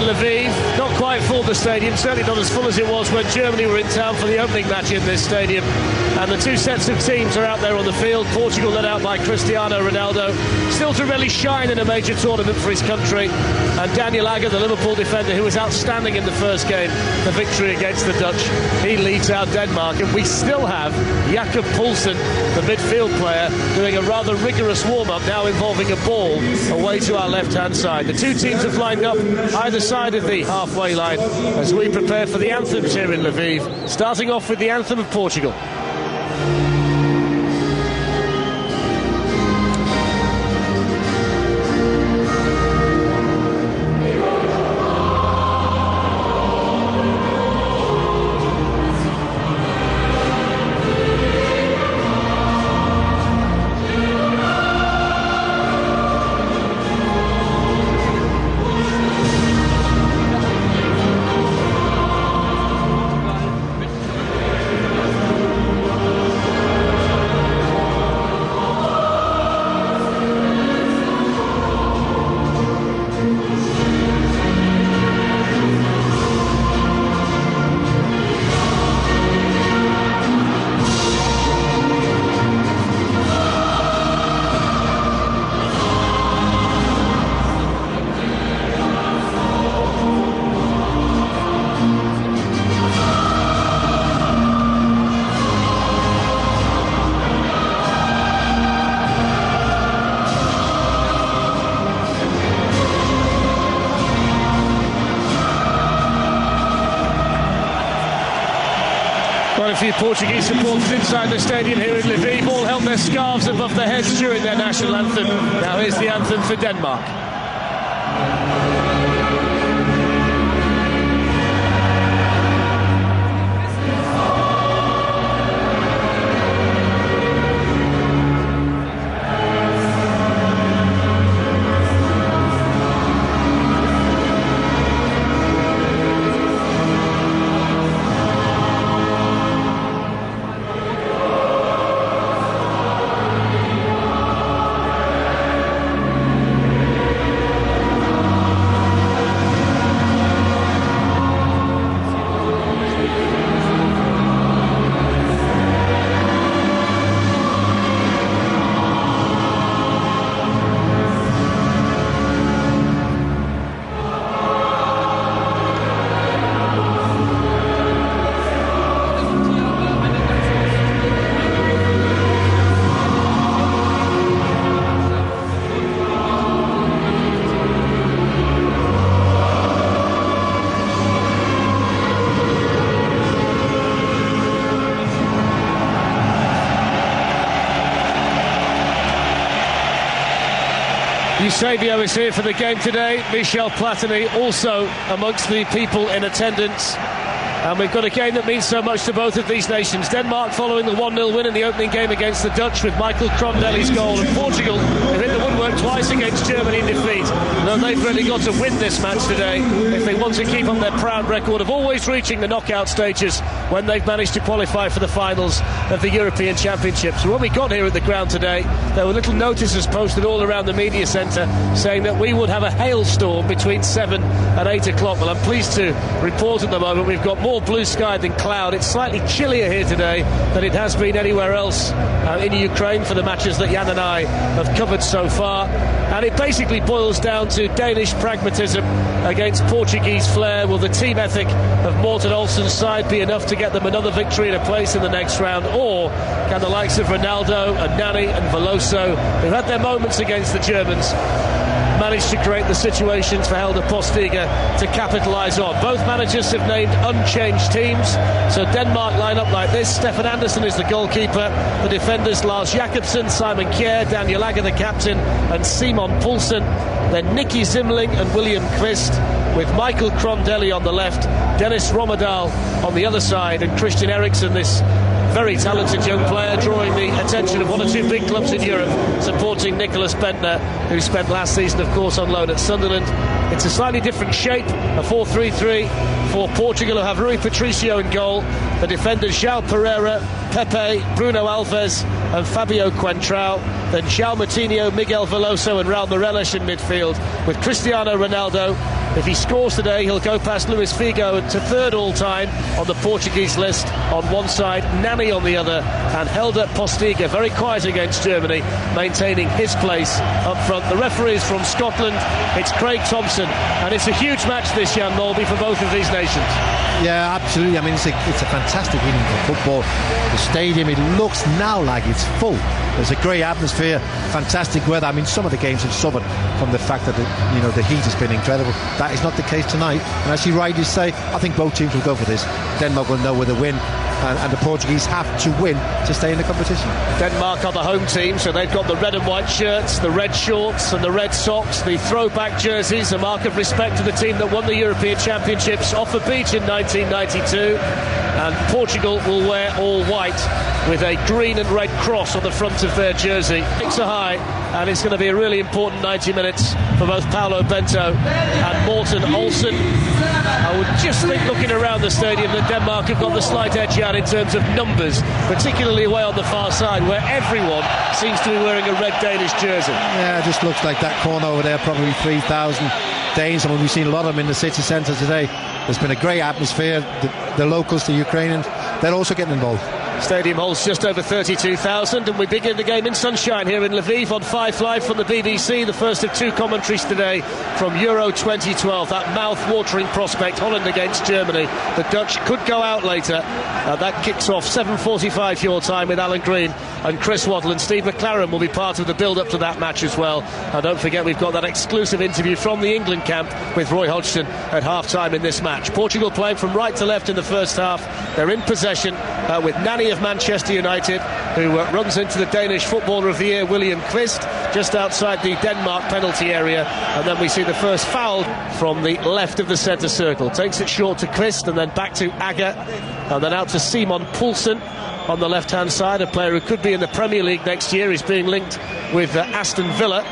Lviv. Not quite full, the stadium, certainly not as full as it was when Germany were in town for the opening match in this stadium. And the two sets of teams are out there on the field. Portugal led out by Cristiano Ronaldo, still to really shine in a major tournament for his country. And Daniel Agger, the Liverpool defender, who was outstanding in the first game, the victory against the Dutch. He leads out Denmark. And we still have Jakob Poulsen, the midfield player, doing a rather rigorous warm-up now involving a ball away to our left-hand side. The two teams have lined up either side of the halfway line as we prepare for the anthems here in Lviv, starting off with the anthem of Portugal. Quite a few Portuguese supporters inside the stadium here in Lviv all held their scarves above their heads during their national anthem. Now here's the anthem for Denmark. Eusebio is here for the game today. Michel Platini also amongst the people in attendance. And we've got a game that means so much to both of these nations. Denmark following the 1-0 win in the opening game against the Dutch with Michael Crondelli's goal. And Portugal have hit the woodwork twice against Germany in defeat. Though they've really got to win this match today if they want to keep up their proud record of always reaching the knockout stages when they've managed to qualify for the finals of the European Championships. So when we got here at the ground today, there were little notices posted all around the media centre saying that we would have a hailstorm between 7 and 8 o'clock. Well, I'm pleased to report at the moment we've got more blue sky than cloud. It's slightly chillier here today than it has been anywhere else in Ukraine for the matches that Jan and I have covered so far. And it basically boils down to Danish pragmatism against Portuguese flair. Will the team ethic of Morten Olsen's side be enough to get them another victory and a place in the next round? Or can the likes of Ronaldo and Nani and Veloso, who had their moments against the Germans, managed to create the situations for Helder Postiga to capitalise on? Both managers have named unchanged teams. So Denmark line up like this. Stefan Andersen is the goalkeeper. The defenders Lars Jakobsen, Simon Kjær, Daniel Agger the captain, and Simon Poulsen. Then Nicky Zimling and William Kvist, with Michael Crondelli on the left, Dennis Rommedahl on the other side, and Christian Eriksen, this very talented young player, drawing the attention of one or two big clubs in Europe, supporting Nicholas Bentner, who spent last season, of course, on loan at Sunderland. It's a slightly different shape, a 4-3-3 for Portugal, who have Rui Patricio in goal. The defenders João Pereira, Pepe, Bruno Alves and Fabio Coentrão. Then João Moutinho, Miguel Veloso and Raul Meireles in midfield, with Cristiano Ronaldo, If he scores today, he'll go past Luis Figo to third all-time on the Portuguese list on one side, Nani on the other, and Helder Postiga, very quiet against Germany, maintaining his place up front. The referees from Scotland, it's Craig Thompson, and it's a huge match this, Jan Molby, for both of these nations. Yeah, absolutely. I mean, it's a fantastic evening for football. The stadium, it looks now like it's full. There's a great atmosphere, fantastic weather. I mean, some of the games have suffered from the fact that the heat has been incredible. That is not the case tonight. And as you rightly say, I think both teams will go for this. Denmark will know where they win, and the Portuguese have to win to stay in the competition. Denmark are the home team, so they've got the red and white shirts, the red shorts and the red socks, the throwback jerseys, a mark of respect to the team that won the European Championships off the beach in 1992. And Portugal will wear all white with a green and red cross on the front of their jersey. Stakes are high, and it's going to be a really important 90 minutes for both Paulo Bento and Morten Olsen. I would just think, looking around the stadium, that Denmark have got the slight edge out in terms of numbers, particularly away on the far side, where everyone seems to be wearing a red Danish jersey. Yeah, it just looks like that corner over there, probably 3,000 Danes. I mean, we've seen a lot of them in the city centre today. There's been a great atmosphere. The locals, the Ukrainians, they're also getting involved. Stadium holds just over 32,000, and we begin the game in sunshine here in Lviv on 5 Live from the BBC. The first of two commentaries today from Euro 2012. That mouth-watering prospect, Holland against Germany. The Dutch could go out later. That kicks off 7:45 your time with Alan Green and Chris Waddle, and Steve McLaren will be part of the build-up to that match as well. And don't forget, we've got that exclusive interview from the England camp with Roy Hodgson at half-time in this match. Portugal playing from right to left in the first half. They're in possession with Nani of Manchester United, who runs into the Danish Footballer of the Year, William Kvist, just outside the Denmark penalty area. And then we see the first foul from the left of the centre circle. Takes it short to Kvist, and then back to Agger, and then out to Simon Poulsen on the left-hand side, a player who could be in the Premier League next year. He's being linked with Aston Villa,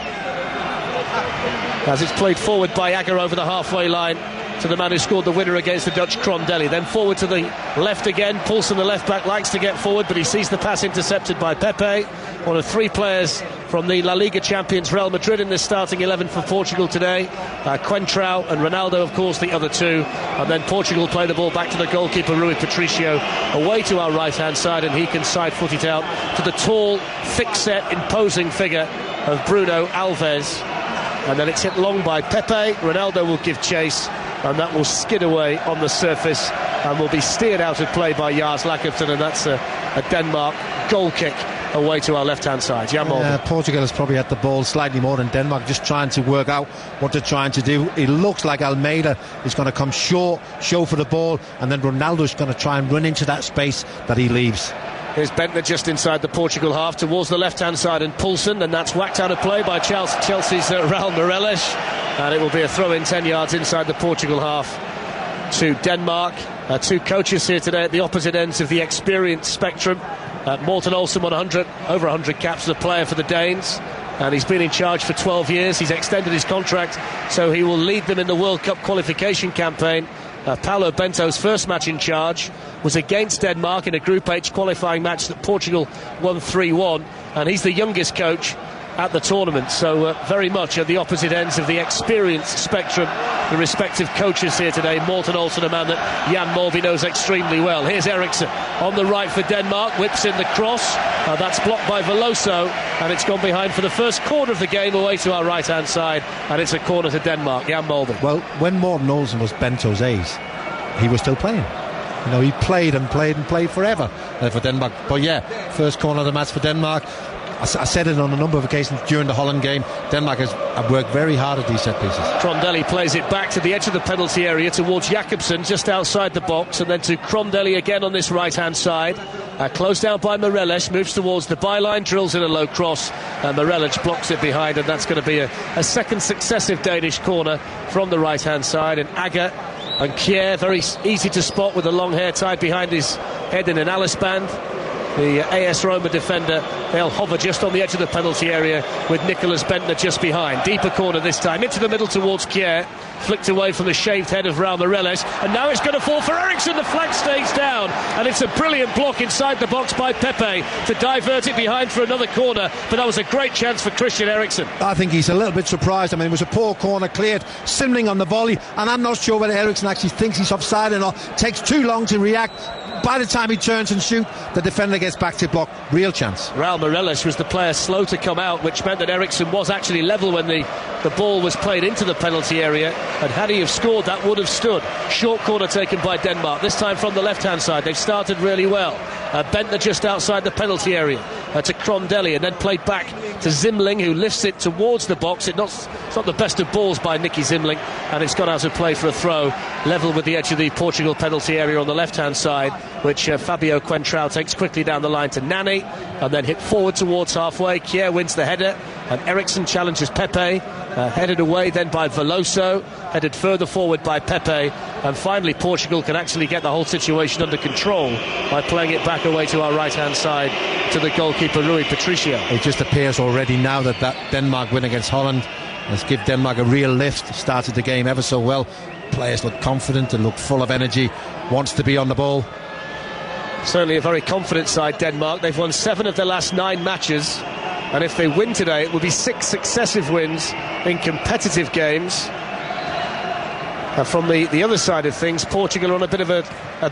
as it's played forward by Agger over the halfway line to the man who scored the winner against the Dutch, Crondelli. Then forward to the left again. Poulsen, the left-back, likes to get forward, but he sees the pass intercepted by Pepe, one of three players from the La Liga champions Real Madrid in this starting 11 for Portugal today. Coentrão and Ronaldo, of course, the other two. And then Portugal play the ball back to the goalkeeper, Rui Patricio, away to our right-hand side, and he can side-foot it out to the tall, thick-set, imposing figure of Bruno Alves. And then it's hit long by Pepe. Ronaldo will give chase, and that will skid away on the surface and will be steered out of play by Jars Lakefton, and that's a Denmark goal kick away to our left-hand side. Portugal has probably had the ball slightly more than Denmark, just trying to work out what they're trying to do. It looks like Almeida is going to come short, show for the ball, and then Ronaldo's going to try and run into that space that he leaves. Here's Bentner just inside the Portugal half towards the left-hand side, and Poulsen, and that's whacked out of play by Chelsea's Raul Meireles, and it will be a throw-in 10 yards inside the Portugal half to Denmark. Two coaches here today at the opposite ends of the experience spectrum. Morten Olsen won over 100 caps as a player for the Danes, and he's been in charge for 12 years. He's extended his contract, so he will lead them in the World Cup qualification campaign. Paulo Bento's first match in charge was against Denmark in a Group H qualifying match that Portugal won 3-1, and he's the youngest coach at the tournament, so very much at the opposite ends of the experience spectrum, the respective coaches here today. Morten Olsen, a man that Jan Molby knows extremely well. Here's Eriksson on the right for Denmark, whips in the cross, that's blocked by Veloso, and it's gone behind for the first corner of the game away to our right-hand side, and it's a corner to Denmark. Jan Molby. Well, when Morten Olsen was Bento's age, he was still playing. You know, he played and played forever for Denmark. But yeah, first corner of the match for Denmark. I said it on a number of occasions during the Holland game. Denmark has worked very hard at these set pieces. Crondelli plays it back to the edge of the penalty area towards Jakobsen, just outside the box, and then to Crondelli again on this right-hand side. Closed down by Meireles, moves towards the byline, drills in a low cross, and Meireles blocks it behind, and that's going to be a second successive Danish corner from the right-hand side. And Agger and Kjær, very easy to spot with the long hair tied behind his head in an Alice band. the AS Roma defender. They'll hover just on the edge of the penalty area with Nicolas Bentner just behind. Deeper corner this time, into the middle towards Kier. Flicked away from the shaved head of Raul Meireles, and now it's going to fall for Eriksen. The flag stays down, and it's a brilliant block inside the box by Pepe to divert it behind for another corner, but that was a great chance for Christian Eriksen. I think he's a little bit surprised. I mean, it was a poor corner cleared, Simling on the volley, and I'm not sure whether Eriksen actually thinks he's offside or not. Takes too long to react. By the time he turns and shoots, the defender gets back to block. Real chance. Raul Meireles was the player slow to come out, which meant that Eriksen was actually level when the ball was played into the penalty area, and had he have scored, that would have stood. Short corner taken by Denmark, this time from the left-hand side. They've started really well. Bentner just outside the penalty area to Crondelli, and then played back to Zimling, who lifts it towards the box. It's not the best of balls by Nicky Zimling, and it's gone out of play for a throw, level with the edge of the Portugal penalty area on the left-hand side, which Fabio Coentrão takes quickly down the line to Nani, and then hit forward towards halfway. Kier wins the header, and Eriksen challenges Pepe, headed away then by Veloso, headed further forward by Pepe, and finally Portugal can actually get the whole situation under control by playing it back away to our right-hand side to the goalkeeper Rui Patricio. It just appears already now that Denmark win against Holland has given Denmark a real lift. Started the game ever so well. Players look confident and look full of energy, wants to be on the ball. Certainly a very confident side, Denmark. They've won 7 of their last 9 matches, and if they win today it will be 6 successive wins in competitive games. And from the other side of things, Portugal are on a bit of a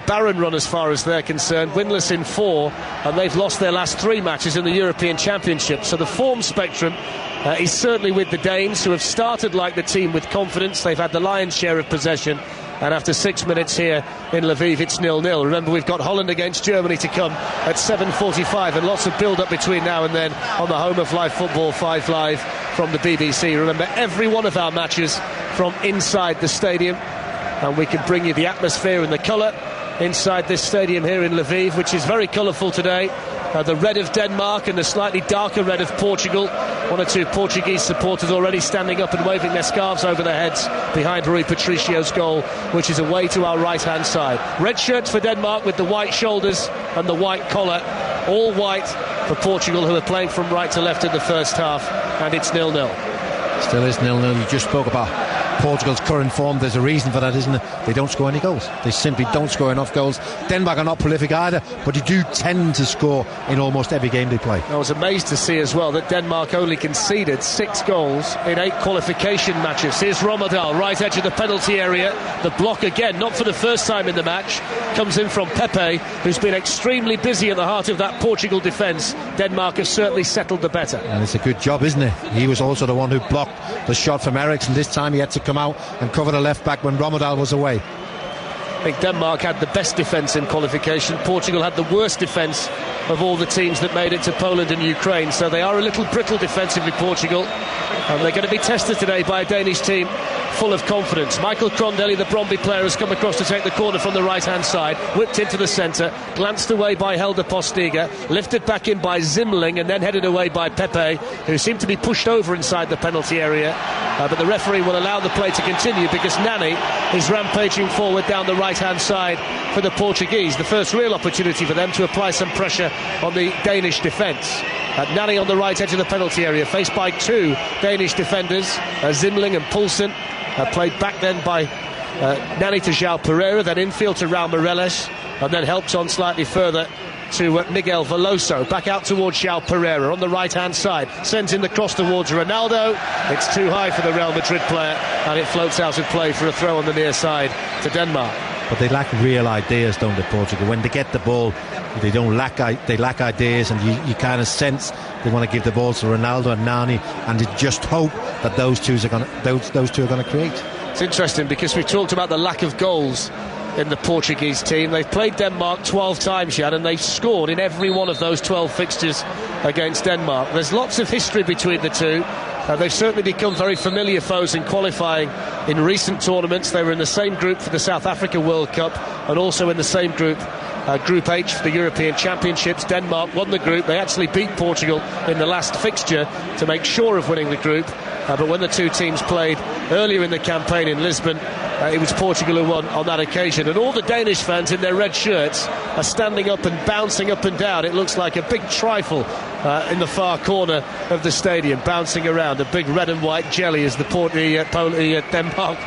barren run as far as they're concerned, winless in 4, and they've lost their last 3 matches in the European Championship. So the form spectrum is certainly with the Danes, who have started like the team with confidence. They've had the lion's share of possession, and after 6 minutes here in Lviv it's 0-0. Remember, we've got Holland against Germany to come at 7:45, and lots of build-up between now and then on the home of live football, 5 Live from the BBC. Remember, every one of our matches from inside the stadium, and we can bring you the atmosphere and the colour inside this stadium here in Lviv, which is very colourful today. The red of Denmark and the slightly darker red of Portugal. 1 or 2 Portuguese supporters already standing up and waving their scarves over their heads behind Rui Patricio's goal, which is away to our right-hand side. Red shirts for Denmark with the white shoulders and the white collar. All white for Portugal, who are playing from right to left in the first half, and it's 0-0. Still is 0-0. You just spoke about Portugal's current form. There's a reason for that, isn't it? They don't score any goals. They simply don't score enough goals. Denmark are not prolific either, but they do tend to score in almost every game they play. I was amazed to see as well that Denmark only conceded 6 goals in 8 qualification matches. Here's Rommedahl, right edge of the penalty area. The block again, not for the first time in the match, comes in from Pepe, who's been extremely busy at the heart of that Portugal defence. Denmark have certainly settled the better. And it's a good job, isn't it? He was also the one who blocked the shot from Eriksen. This time he had to come out and cover the left back when Rommedahl was away. I think Denmark had the best defence in qualification. Portugal had the worst defence of all the teams that made it to Poland and Ukraine. So they are a little brittle defensively, Portugal. And they're going to be tested today by a Danish team full of confidence. Michael Crondelli, the Brøndby player, has come across to take the corner from the right-hand side, whipped into the centre, glanced away by Helder Postiga, lifted back in by Zimling, and then headed away by Pepe, who seemed to be pushed over inside the penalty area. But the referee will allow the play to continue because Nani is rampaging forward down the right-hand side for the Portuguese. The first real opportunity for them to apply some pressure on the Danish defence. Nani on the right edge of the penalty area, faced by 2 Danish defenders, Zimling and Poulsen. Played back then by Nani to João Pereira, then infield to Raul Meireles, and then helped on slightly further to Miguel Veloso. Back out towards João Pereira on the right-hand side. Sends in the cross towards Ronaldo. It's too high for the Real Madrid player, and it floats out of play for a throw on the near side to Denmark. But they lack real ideas, don't they, Portugal? When they get the ball, they lack ideas, and you kind of sense they want to give the ball to Ronaldo and Nani, and they just hope that those two are going to create. It's interesting because we've talked about the lack of goals in the Portuguese team. They've played Denmark 12 times yet, and they've scored in every one of those 12 fixtures against Denmark. There's lots of history between the two. They've certainly become very familiar foes in qualifying in recent tournaments. They were in the same group for the South Africa World Cup, and also in the same group Group H for the European Championships. Denmark won the group. They actually beat Portugal in the last fixture to make sure of winning the group. But when the two teams played earlier in the campaign in Lisbon, it was Portugal who won on that occasion. And all the Danish fans in their red shirts are standing up and bouncing up and down. It looks like a big trifle in the far corner of the stadium, bouncing around, a big red and white jelly as the Denmark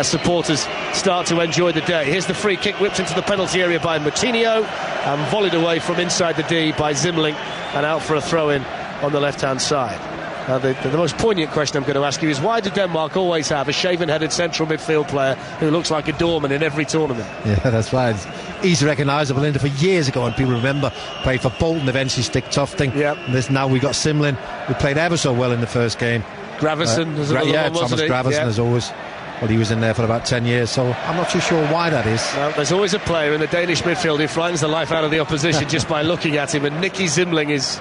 supporters start to enjoy the day. Here's the free kick whipped into the penalty area by Moutinho and volleyed away from inside the D by Zimling and out for a throw-in on the left-hand side. The most poignant question I'm going to ask you is, why do Denmark always have a shaven-headed central midfield player who looks like a doorman in every tournament? Yeah, that's right. He's recognisable. For years ago, and people remember, played for Bolton, eventually Stick Tufting. Yep. And now we've got Zimling, who played ever so well in the first game. Gravesen was another one, Thomas wasn't he? Gravesen, as always. Well, he was in there for about 10 years, so I'm not too sure why that is. Well, there's always a player in the Danish midfield who frightens the life out of the opposition just by looking at him, and Nicky Zimling is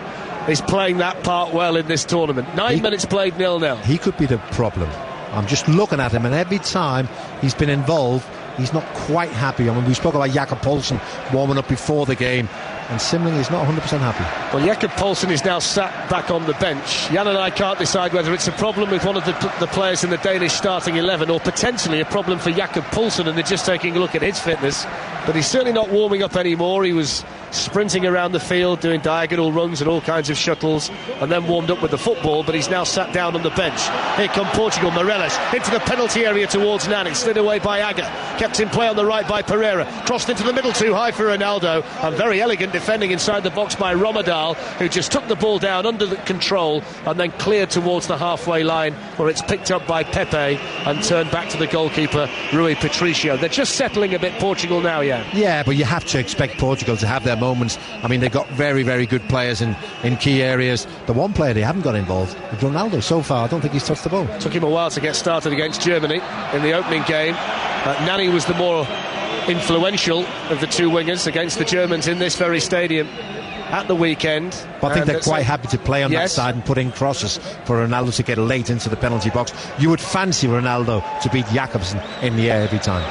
playing that part well in this tournament. 9 minutes played, 0-0. He could be the problem. I'm just looking at him, and every time he's been involved, he's not quite happy. I mean, we spoke about Jakob Poulsen warming up before the game, and Zimling is not 100% happy. Well, Jakob Poulsen is now sat back on the bench. Jan and I can't decide whether it's a problem with one of the players in the Danish starting 11 or potentially a problem for Jakob Poulsen, and they're just taking a look at his fitness. But he's certainly not warming up anymore. He was sprinting around the field, doing diagonal runs and all kinds of shuttles, and then warmed up with the football, but he's now sat down on the bench. Here come Portugal. Morelos into the penalty area towards Nani, slid away by Agger, kept in play on the right by Pereira, crossed into the middle too high for Ronaldo, and very elegant defending inside the box by Romadal, who just took the ball down under the control and then cleared towards the halfway line, where it's picked up by Pepe and turned back to the goalkeeper Rui Patricio. They're just settling a bit, Portugal now, yeah. Yeah, but you have to expect Portugal to have their moments. I mean, they've got very, very good players in key areas. The one player they haven't got involved is Ronaldo so far. I don't think he's touched the ball. Took him a while to get started against Germany in the opening game. Nani was the more influential of the two wingers against the Germans in this very stadium at the weekend. But I think they're quite happy to play on that side and put in crosses for Ronaldo to get late into the penalty box. You would fancy Ronaldo to beat Jakobsen in the air every time.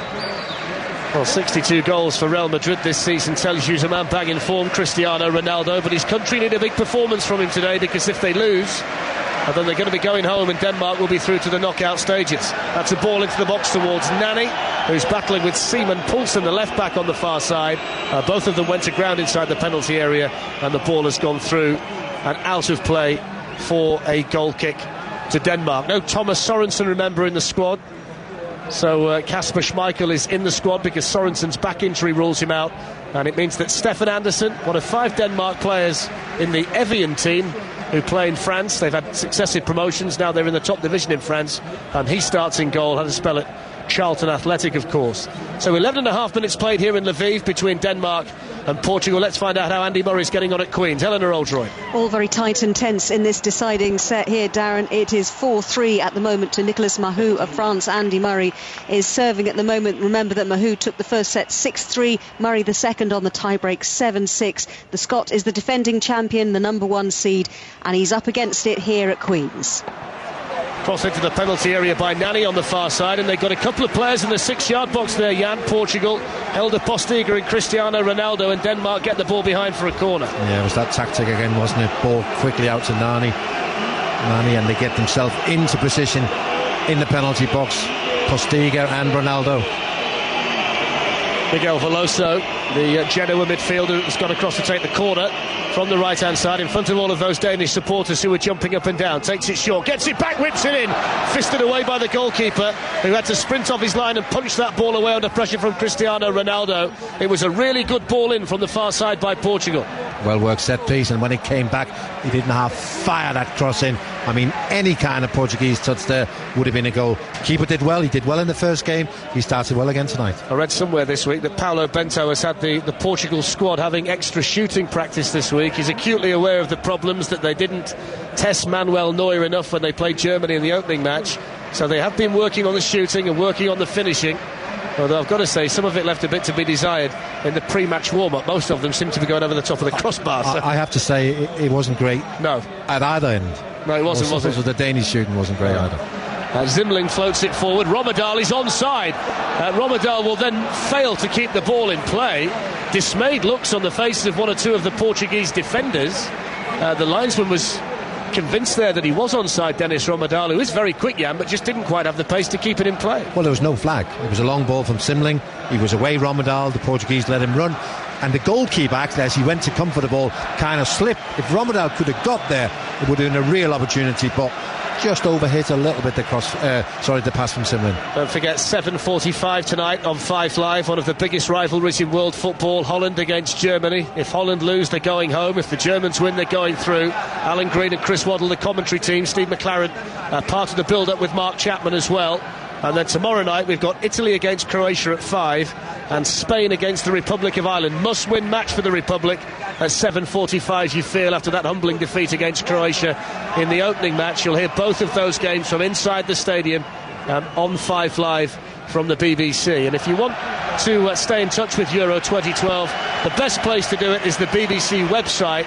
Well, 62 goals for Real Madrid this season tells you he's a man bang in form, Cristiano Ronaldo, but his country need a big performance from him today, because if they lose, then they're going to be going home and Denmark will be through to the knockout stages. That's a ball into the box towards Nani, who's battling with Simon Poulsen, the left back on the far side. Both of them went to ground inside the penalty area, and the ball has gone through and out of play for a goal kick to Denmark. No Thomas Sorensen, remember, in the squad. So Kasper Schmeichel is in the squad because Sorensen's back injury rules him out, and it means that Stefan Andersen, one of 5 Denmark players in the Evian team who play in France, they've had successive promotions, now they're in the top division in France, and he starts in goal. How to spell it? Charlton Athletic, of course. So 11.5 minutes played here in Lviv between Denmark and Portugal. Let's find out how Andy Murray's getting on at Queen's. Eleanor Oldroyd. All very tight and tense in this deciding set here, Darren. It is 4-3 at the moment to Nicolas Mahut of France. Andy Murray is serving at the moment. Remember that Mahut took the first set 6-3, Murray the second on the tiebreak 7-6. The Scot is the defending champion, the number 1 seed, and he's up against it here at Queen's. Cross into the penalty area by Nani on the far side, and they've got a couple of players in the 6-yard box there, Jan. Portugal held a Postiga and Cristiano Ronaldo, and Denmark get the ball behind for a corner. Yeah, it was that tactic again, wasn't it? Ball quickly out to Nani, and they get themselves into position in the penalty box. Postiga and Ronaldo. Miguel Veloso, the Genoa midfielder, has gone across to take the corner from the right-hand side in front of all of those Danish supporters who were jumping up and down. Takes it short, gets it back, whips it in, fisted away by the goalkeeper, who had to sprint off his line and punch that ball away under pressure from Cristiano Ronaldo. It was a really good ball in from the far side by Portugal. Well worked set piece, and when it came back, he didn't have fire that cross in. I mean, any kind of Portuguese touch there would have been a goal. Keeper did well. He did well in the first game. He started well again tonight. I read somewhere this week that Paulo Bento has had the Portugal squad having extra shooting practice this week. He's acutely aware of the problems that they didn't test Manuel Neuer enough when they played Germany in the opening match. So they have been working on the shooting and working on the finishing. Although I've got to say, some of it left a bit to be desired in the pre-match warm-up. Most of them seem to be going over the top of the crossbar. So. I have to say, it wasn't great. No. At either end. No, it wasn't, was it? The Danish shooting wasn't great either. Zimling floats it forward. Romadal is onside. Romadal will then fail to keep the ball in play. dismayed looks on the faces of one or two of the Portuguese defenders. The linesman was convinced there that he was onside Dennis Romedal, who is very quick, Jan, but just didn't quite have the pace to keep it in play. Well, there was no flag. It was a long ball from Simling. He was away, Romedal. The Portuguese let him run. And the goalkeeper, actually, as he went to come for the ball, kind of slipped. If Romedal could have got there, it would have been a real opportunity, but just overhit a little bit the pass from Simling. Don't forget, 7:45 tonight on 5 Live, one of the biggest rivalries in world football, Holland against Germany. If Holland lose, they're going home. If the Germans win, they're going through. Alan Green and Chris Waddle, the commentary team. Steve McLaren, part of the build-up with Mark Chapman as well. And then tomorrow night we've got Italy against Croatia at 5 and Spain against the Republic of Ireland. Must-win match for the Republic at 7:45, you feel, after that humbling defeat against Croatia in the opening match. You'll hear both of those games from inside the stadium on 5 Live from the BBC. And if you want to stay in touch with Euro 2012, the best place to do it is the BBC website,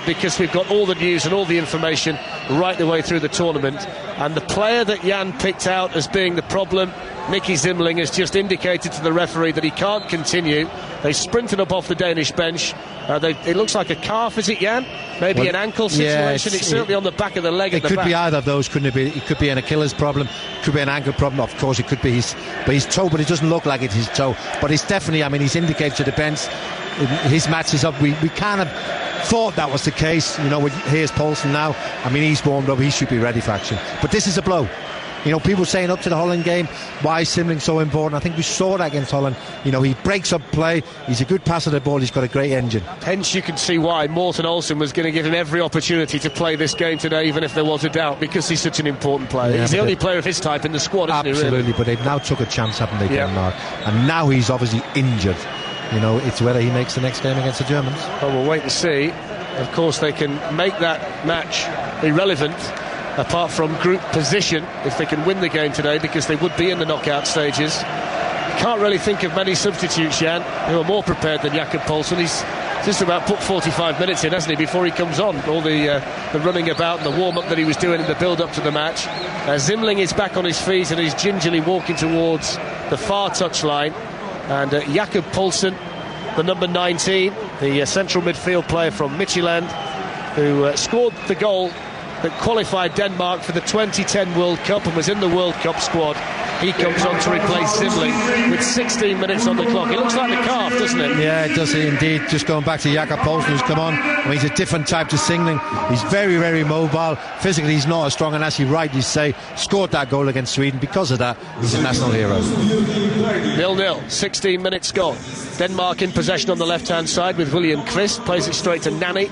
because we've got all the news and all the information right the way through the tournament. And the player that Jan picked out as being the problem, Nicky Zimling, has just indicated to the referee that he can't continue. They sprinted up off the Danish bench. It looks like a calf, is it, Jan? Maybe an ankle situation. It's certainly on the back of the leg. It could be either of those, couldn't it be? It could be an Achilles problem, could be an ankle problem. Of course, it could be his toe, but it doesn't look like it's his toe. But it's definitely, I mean, he's indicated to the bench his match is up. We kind of thought that was the case. You know, here's Poulsen now. I mean, he's warmed up. He should be ready for action. But this is a blow. You know, people saying up to the Holland game, why is Simling so important? I think we saw that against Holland. You know, he breaks up play. He's a good passer of the ball. He's got a great engine. Hence, you can see why Morten Olsen was going to give him every opportunity to play this game today, even if there was a doubt, because he's such an important player. Yeah, he's the only player of his type in the squad, isn't he? Absolutely, really? But they've now took a chance, haven't they, Denmark? And now he's obviously injured. You know, it's whether he makes the next game against the Germans. Well, we'll wait and see. Of course, they can make that match irrelevant, apart from group position, if they can win the game today, because they would be in the knockout stages. Can't really think of many substitutes, Jan, who are more prepared than Jakob Poulsen. He's just about put 45 minutes in, hasn't he, before he comes on. All the running about and the warm-up that he was doing in the build-up to the match. Zimling is back on his feet and he's gingerly walking towards the far touchline. And Jakob Poulsen, the number 19, the central midfield player from Midtjylland, who scored the goal that qualified Denmark for the 2010 World Cup and was in the World Cup squad. He comes on to replace Zimling with 16 minutes on the clock. It looks like the calf, doesn't it? Yeah, it does indeed. Just going back to Jakob Poulsen, who's come on. I mean, he's a different type to Zimling. He's very, very mobile. Physically, he's not as strong, and as you rightly say, scored that goal against Sweden. Because of that, he's a national hero. 0-0, 16 minutes gone. Denmark in possession on the left-hand side with William Kvist. Plays it straight to Nani.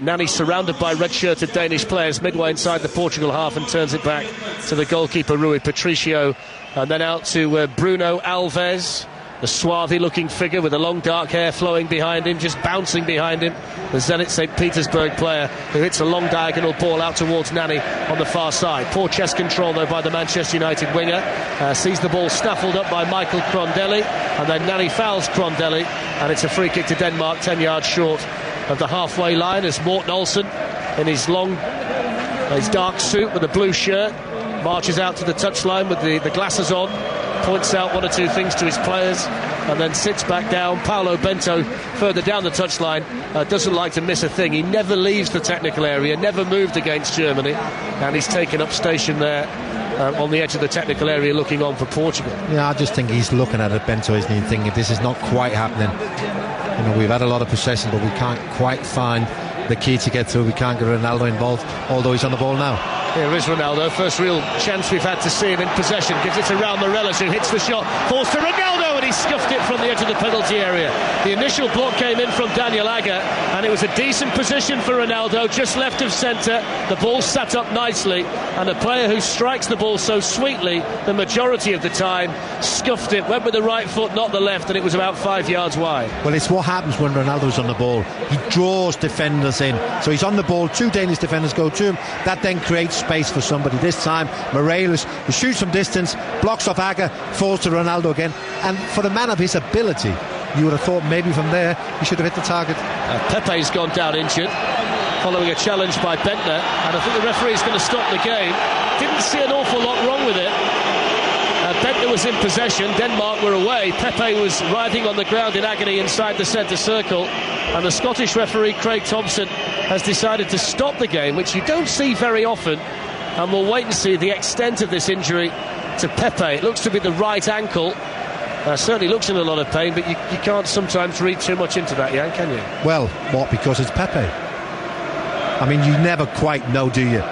Nani surrounded by red-shirted Danish players midway inside the Portugal half and turns it back to the goalkeeper Rui Patricio, and then out to Bruno Alves, the swarthy-looking figure with the long dark hair flowing behind him, just bouncing behind him, the Zenit St. Petersburg player who hits a long diagonal ball out towards Nani on the far side. Poor chest control though by the Manchester United winger, sees the ball snaffled up by Michael Crondelli, and then Nani fouls Crondelli, and it's a free kick to Denmark 10 yards short of the halfway line, as Morten Olsen in his dark suit with a blue shirt marches out to the touchline with the glasses on, points out one or two things to his players, and then sits back down. Paulo Bento further down the touchline doesn't like to miss a thing. He never leaves the technical area, never moved against Germany, and he's taken up station there on the edge of the technical area looking on for Portugal. Yeah, I just think he's looking at it, Bento, isn't he, thinking this is not quite happening. You know, we've had a lot of possession, but we can't quite find the key to get through. We can't get Ronaldo involved, although he's on the ball now. Here is Ronaldo, first real chance we've had to see him in possession. Gives it to Raul Morelos, who hits the shot, falls to Ronaldo, and he scuffed it from the edge of the penalty area. The initial block came in from Daniel Agger, and it was a decent position for Ronaldo, just left of centre. The ball sat up nicely, and a player who strikes the ball so sweetly the majority of the time scuffed it, went with the right foot, not the left, and it was about 5 yards wide. Well, it's what happens when Ronaldo's on the ball. He draws defenders in. So he's on the ball, 2 Danish defenders go to him. That then creates space for somebody. This time, Morelos, who shoots from distance, blocks off Agger, falls to Ronaldo again. And for a man of his ability, you would have thought maybe from there he should have hit the target. Pepe's gone down injured, following a challenge by Bentner, and I think the referee's going to stop the game. Didn't see an awful lot wrong with it. Bentner was in possession, Denmark were away. Pepe was writhing on the ground in agony inside the centre circle, and the Scottish referee Craig Thompson has decided to stop the game, which you don't see very often, and we'll wait and see the extent of this injury to Pepe. It looks to be the right ankle. Certainly looks in a lot of pain, but you can't sometimes read too much into that, Jan, can you? Well, what, because it's Pepe? I mean, you never quite know, do you?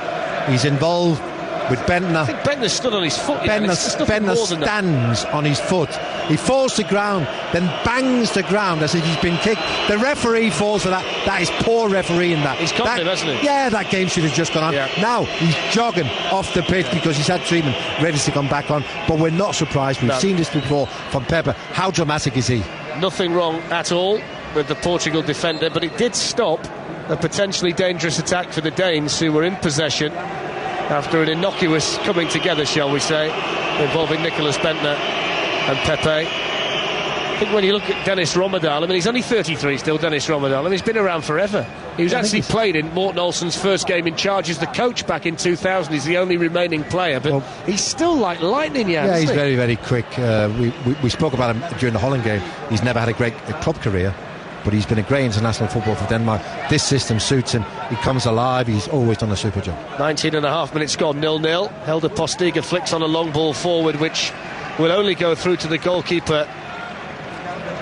He's involved with Bentner. I think Bentner stood on his foot. Bentner stands on his foot. He falls to ground, then bangs the ground as if he's been kicked. The referee falls for that. That is poor refereeing that. He's caught him, hasn't he? Yeah, that game should have just gone on. Yeah. Now he's jogging off the pitch because he's had treatment, ready to come back on. But we're not surprised. We've seen this before from Pepe. How dramatic is he? Nothing wrong at all with the Portugal defender, but it did stop a potentially dangerous attack for the Danes, who were in possession after an innocuous coming together, shall we say, involving Nicolas Bentner and Pepe. I think when you look at Dennis Rommedahl, I mean, he's only 33 still, Dennis Rommedahl. I mean, he's been around forever. He was actually played in Morten Olsen's first game in charge as the coach back in 2000. He's the only remaining player, but he's still like lightning, yeah, he's very, very quick. We spoke about him during the Holland game. He's never had a great club career, but he's been a great international football for Denmark. This system suits him. He comes alive. He's always done a super job. 19 and a half minutes gone, 0-0. Helder Postiga flicks on a long ball forward, which will only go through to the goalkeeper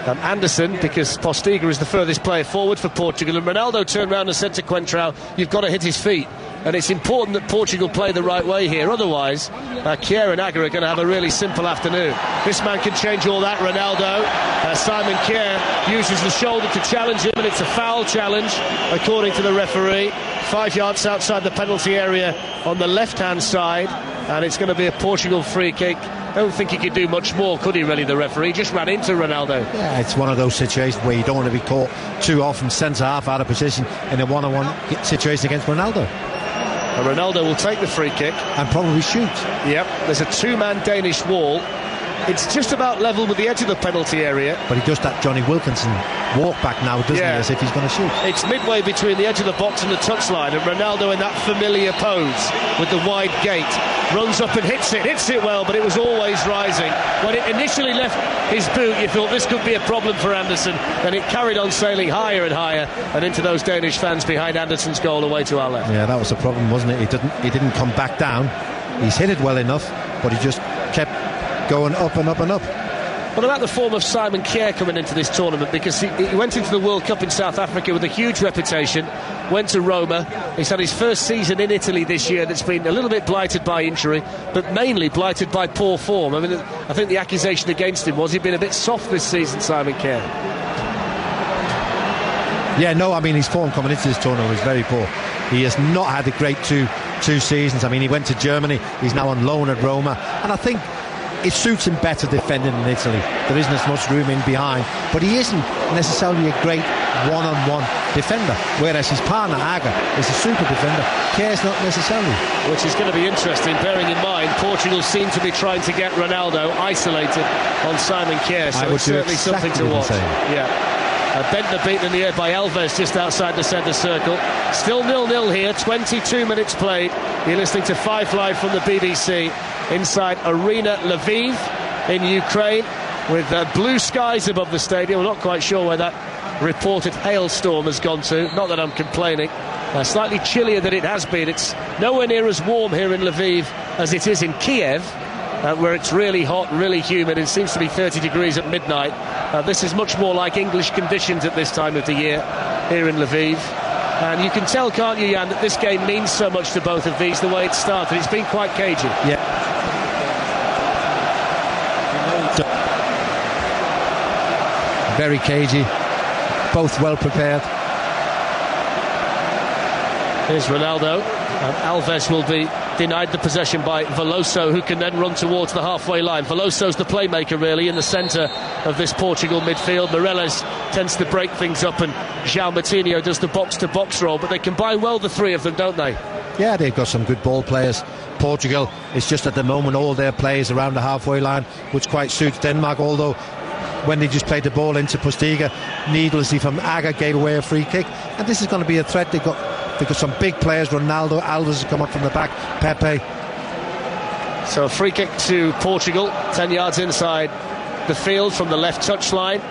Anderson, because Postiga is the furthest player forward for Portugal, and Ronaldo turned round and said to Coentrão, you've got to hit his feet, and it's important that Portugal play the right way here, otherwise Kjær and Agger are going to have a really simple afternoon. This man can change all that, Ronaldo. Simon Kjær uses the shoulder to challenge him, and it's a foul challenge according to the referee, 5 yards outside the penalty area on the left hand side, and it's going to be a Portugal free kick. I don't think he could do much more, could he, really, the referee? Just ran into Ronaldo. Yeah, it's one of those situations where you don't want to be caught too often centre-half out of position in a one-on-one situation against Ronaldo. And Ronaldo will take the free kick. And probably shoot. Yep, there's a two-man Danish wall. It's just about level with the edge of the penalty area. But he does that Johnny Wilkinson walk back now, doesn't he, as if he's going to shoot. It's midway between the edge of the box and the touchline, and Ronaldo in that familiar pose with the wide gate runs up and hits it well, but it was always rising. When it initially left his boot, you thought this could be a problem for Anderson, then it carried on sailing higher and higher and into those Danish fans behind Anderson's goal away to our left. Yeah, that was the problem, wasn't it? He didn't come back down. He's hit it well enough, but he just kept going up and up and up. What about the form of Simon Kjær coming into this tournament? Because he went into the World Cup in South Africa with a huge reputation, went to Roma. He's had his first season in Italy this year that's been a little bit blighted by injury, but mainly blighted by poor form. I mean, I think the accusation against him was he'd been a bit soft this season, Simon Kjær. Yeah, no, I mean, his form coming into this tournament was very poor. He has not had a great two seasons. I mean, he went to Germany, he's now on loan at Roma, and I think it suits him better defending in Italy. There isn't as much room in behind, but he isn't necessarily a great one-on-one defender, whereas his partner Agger is a super defender. Kjær's not necessarily. Which is going to be interesting, bearing in mind Portugal seem to be trying to get Ronaldo isolated on Simon Kjær, so it's certainly something to watch. Yeah. Bentner beaten in the air by Alves just outside the centre circle. Still 0-0 here, 22 minutes played. You're listening to Five Live from the BBC inside Arena Lviv in Ukraine, with blue skies above the stadium. We're not quite sure where that reported hailstorm has gone to. Not that I'm complaining. Slightly chillier than it has been. It's nowhere near as warm here in Lviv as it is in Kiev, where it's really hot, really humid. It seems to be 30 degrees at midnight. This is much more like English conditions at this time of the year here in Lviv. And you can tell, can't you, Jan, that this game means so much to both of these, the way it started. It's been quite cagey. Yeah. Very cagey. Both well prepared. Here's Ronaldo. And Alves will be denied the possession by Veloso, who can then run towards the halfway line. Veloso's the playmaker, really, in the centre of this Portugal midfield. Morelos tends to break things up, and João Moutinho does the box-to-box role, but they combine well, the three of them, don't they? Yeah, they've got some good ball players. Portugal is just at the moment all their players around the halfway line, which quite suits Denmark, although when they just played the ball into Postiga needlessly from Agger, gave away a free kick, and this is going to be a threat. They've got some big players. Ronaldo, Alves has come up from the back, Pepe. So a free kick to Portugal, 10 yards inside the field from the left touchline.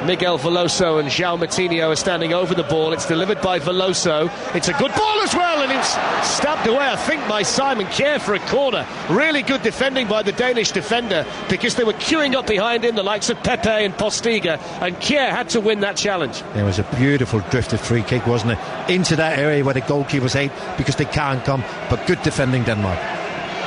Miguel Veloso and João Moutinho are standing over the ball. It's delivered by Veloso. It's a good ball as well, and it's stabbed away, I think, by Simon Kjær for a corner. Really good defending by the Danish defender, because they were queuing up behind him, the likes of Pepe and Postiga, and Kjær had to win that challenge. It was a beautiful drifted free kick, wasn't it? Into that area where the goalkeepers hate because they can't come, but good defending Denmark.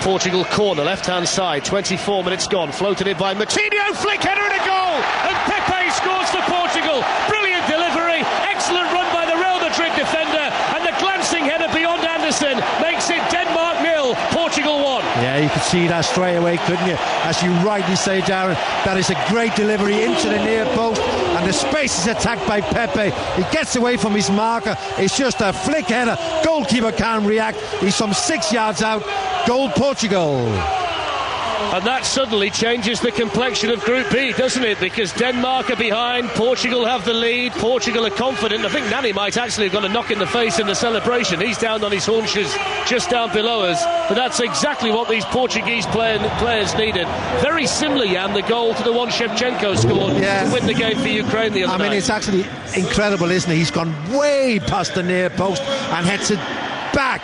Portugal corner, left-hand side, 24 minutes gone, floated in by Moutinho, flick header and a goal, and Pepe scores for Portugal. Brilliant delivery, excellent run by the Real Madrid defender, and the glancing header beyond Anderson makes it Denmark 0, Portugal 1. Yeah, you could see that straight away, couldn't you? As you rightly say, Darren, that is a great delivery into the near post, and the space is attacked by Pepe. He gets away from his marker. It's just a flick header. Goalkeeper can't react. He's some 6 yards out. Goal Portugal. And that suddenly changes the complexion of Group B, doesn't it? Because Denmark are behind, Portugal have the lead, Portugal are confident. I think Nani might actually have got a knock in the face in the celebration. He's down on his haunches just down below us. But that's exactly what these Portuguese players needed. Very similar, Jan, the goal to the one Shevchenko scored to win the game for Ukraine the other night. I mean, it's actually incredible, isn't it? He's gone way past the near post and heads it back.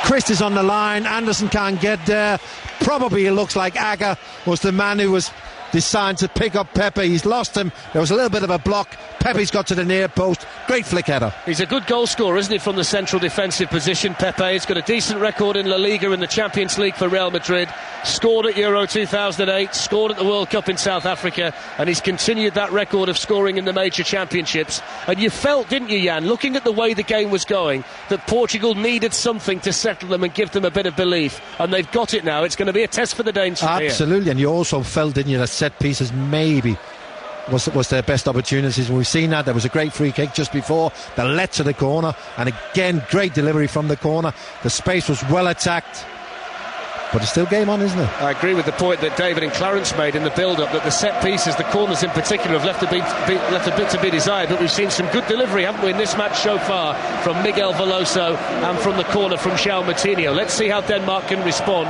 Christ is on the line, Anderson can't get there. Probably it looks like Aga was the man who was designed to pick up Pepe. He's lost him. There was a little bit of a block. Pepe's got to the near post. Great flick header. He's a good goal scorer, isn't he, from the central defensive position, Pepe. He's got a decent record in La Liga and the Champions League for Real Madrid. Scored at Euro 2008, scored at the World Cup in South Africa, and he's continued that record of scoring in the major championships. And you felt, didn't you, Jan, looking at the way the game was going, that Portugal needed something to settle them and give them a bit of belief. And they've got it now. It's going to be a test for the Danes from here. Absolutely, and you also felt, didn't you, that set pieces maybe was their best opportunities. We've seen that. There was a great free kick just before that led to the corner, and again great delivery from the corner. The space was well attacked, but it's still game on, isn't it? I agree with the point that David and Clarence made in the build-up, that the set pieces, the corners in particular, have left a bit to be desired. But we've seen some good delivery, haven't we, in this match so far, from Miguel Veloso and from the corner from João Moutinho. Let's see how Denmark can respond.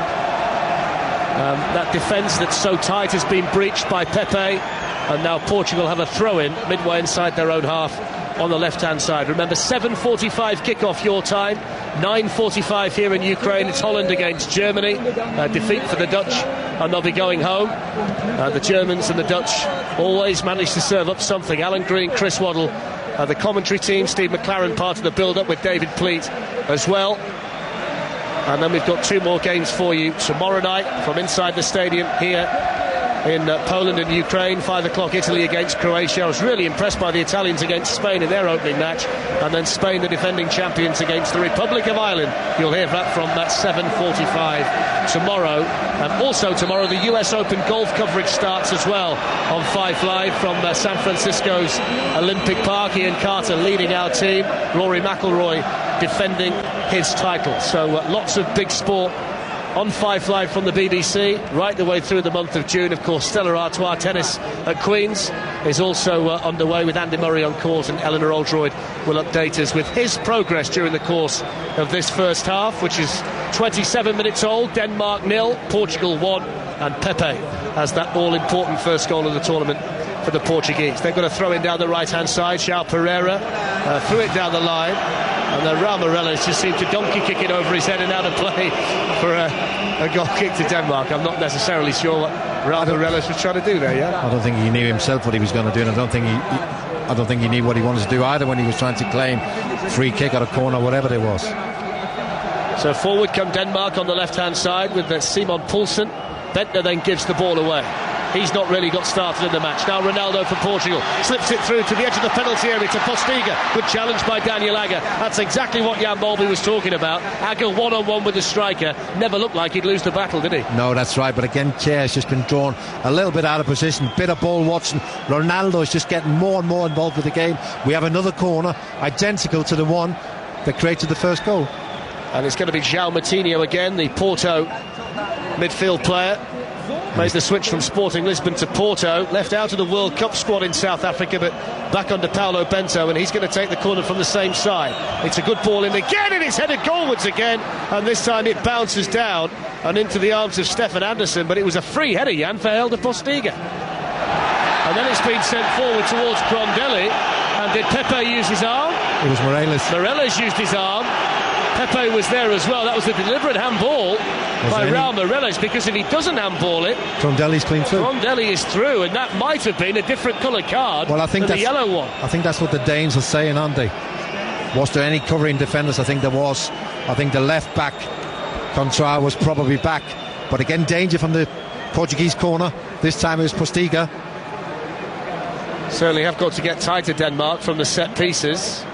That defence that's so tight has been breached by Pepe, and now Portugal have a throw-in midway inside their own half on the left-hand side. Remember, 7:45 kick-off your time, 9:45 here in Ukraine. It's Holland against Germany. Defeat for the Dutch, and they'll be going home. The Germans and the Dutch always manage to serve up something. Alan Green, Chris Waddle, the commentary team, Steve McLaren part of the build-up with David Pleat as well. And then we've got two more games for you tomorrow night from inside the stadium here in Poland and Ukraine. 5 o'clock, Italy against Croatia. I was really impressed by the Italians against Spain in their opening match, and then Spain, the defending champions, against the Republic of Ireland. You'll hear that from that 7:45 tomorrow. And also tomorrow the US Open golf coverage starts as well on 5 Live from San Francisco's Olympic Park. Ian Carter leading our team, Rory McIlroy defending his title. So lots of big sport on 5 Live from the BBC right the way through the month of June. Of course, Stella Artois tennis at Queen's is also underway with Andy Murray on court, and Eleanor Oldroyd will update us with his progress during the course of this first half, which is 27 minutes old. Denmark 0, Portugal 1, and Pepe has that all-important first goal of the tournament for the Portuguese. They've got to throw in down the right-hand side. João Pereira threw it down the line, and then Raul Morelos just seemed to donkey kick it over his head and out of play for a goal kick to Denmark. I'm not necessarily sure what Raul Morelos was trying to do there, yeah? I don't think he knew himself what he was going to do, and I don't think he knew what he wanted to do either when he was trying to claim free kick out of corner, whatever it was. So forward come Denmark on the left-hand side with Simon Poulsen. Bentner then gives the ball away. He's not really got started in the match. Now Ronaldo for Portugal slips it through to the edge of the penalty area to Postiga. Good challenge by Daniel Aga. That's exactly what Jan Molby was talking about. Aga one-on-one with the striker. Never looked like he'd lose the battle, did he? No, that's right. But again, Kjær's just been drawn a little bit out of position. Bit of ball watching. Ronaldo is just getting more and more involved with the game. We have another corner identical to the one that created the first goal. And it's going to be João Moutinho again, the Porto midfield player. Made the switch from Sporting Lisbon to Porto, left out of the World Cup squad in South Africa, but back under Paulo Bento, and he's going to take the corner from the same side. It's a good ball in again, and it's headed goalwards again, and this time it bounces down and into the arms of Stefan Andersson, but it was a free header, Jan, for Helder Postiga. And then it's been sent forward towards Grondelli, and did Pepe use his arm? It was Morelos. Morelos used his arm. Pepe was there as well. That was a deliberate handball by Raul Morelos, because if he doesn't handball it, Grondelli's clean through. Grondelli is through, and that might have been a different colour card than the yellow one. I think that's what the Danes are saying, aren't they? Was there any covering defenders? I think there was. I think the left back, Contra, was probably back. But again, danger from the Portuguese corner. This time it was Postiga. Certainly have got to get tighter, Denmark, from the set pieces.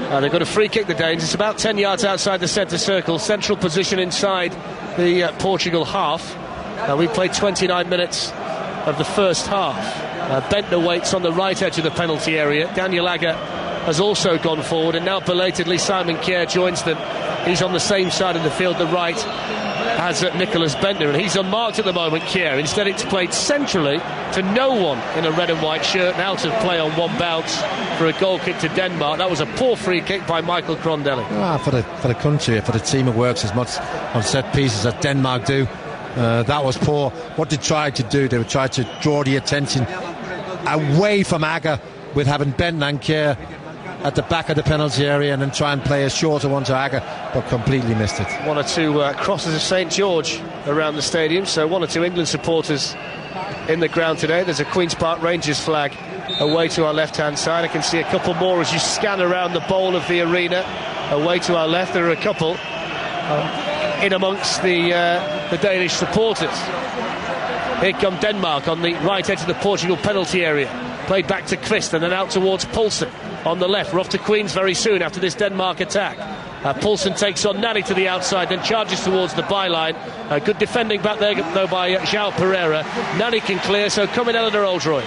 They've got a free kick, the Danes. It's about 10 yards outside the centre circle. Central position inside the Portugal half. We played 29 minutes of the first half. Bentner waits on the right edge of the penalty area. Daniel Agger has also gone forward, and now belatedly Simon Kjær joins them. He's on the same side of the field, the right, as Nicholas Bentner, and he's unmarked at the moment, Kjær. Instead it's played centrally to no one in a red and white shirt, and out of play on one bounce for a goal kick to Denmark. That was a poor free kick by Michael Grondelli. For the country, for the team, it works as much on set pieces as Denmark do. That was poor. What they tried to do, they tried to draw the attention away from Agger with having Bentner and Kjær at the back of the penalty area, and then try and play a shorter one to Agger, but completely missed it. One or two crosses of St George around the stadium, so one or two England supporters in the ground today. There's a Queen's Park Rangers flag away to our left-hand side. I can see a couple more as you scan around the bowl of the arena. Away to our left, there are a couple in amongst the Danish supporters. Here come Denmark on the right edge of the Portugal penalty area. Played back to Kvist and then out towards Poulsen on the left. We're off to Queens very soon after this Denmark attack. Poulsen takes on Nani to the outside, then charges towards the byline. Good defending back there though by João Pereira. Nani can clear, so come in Eleanor Oldroyd.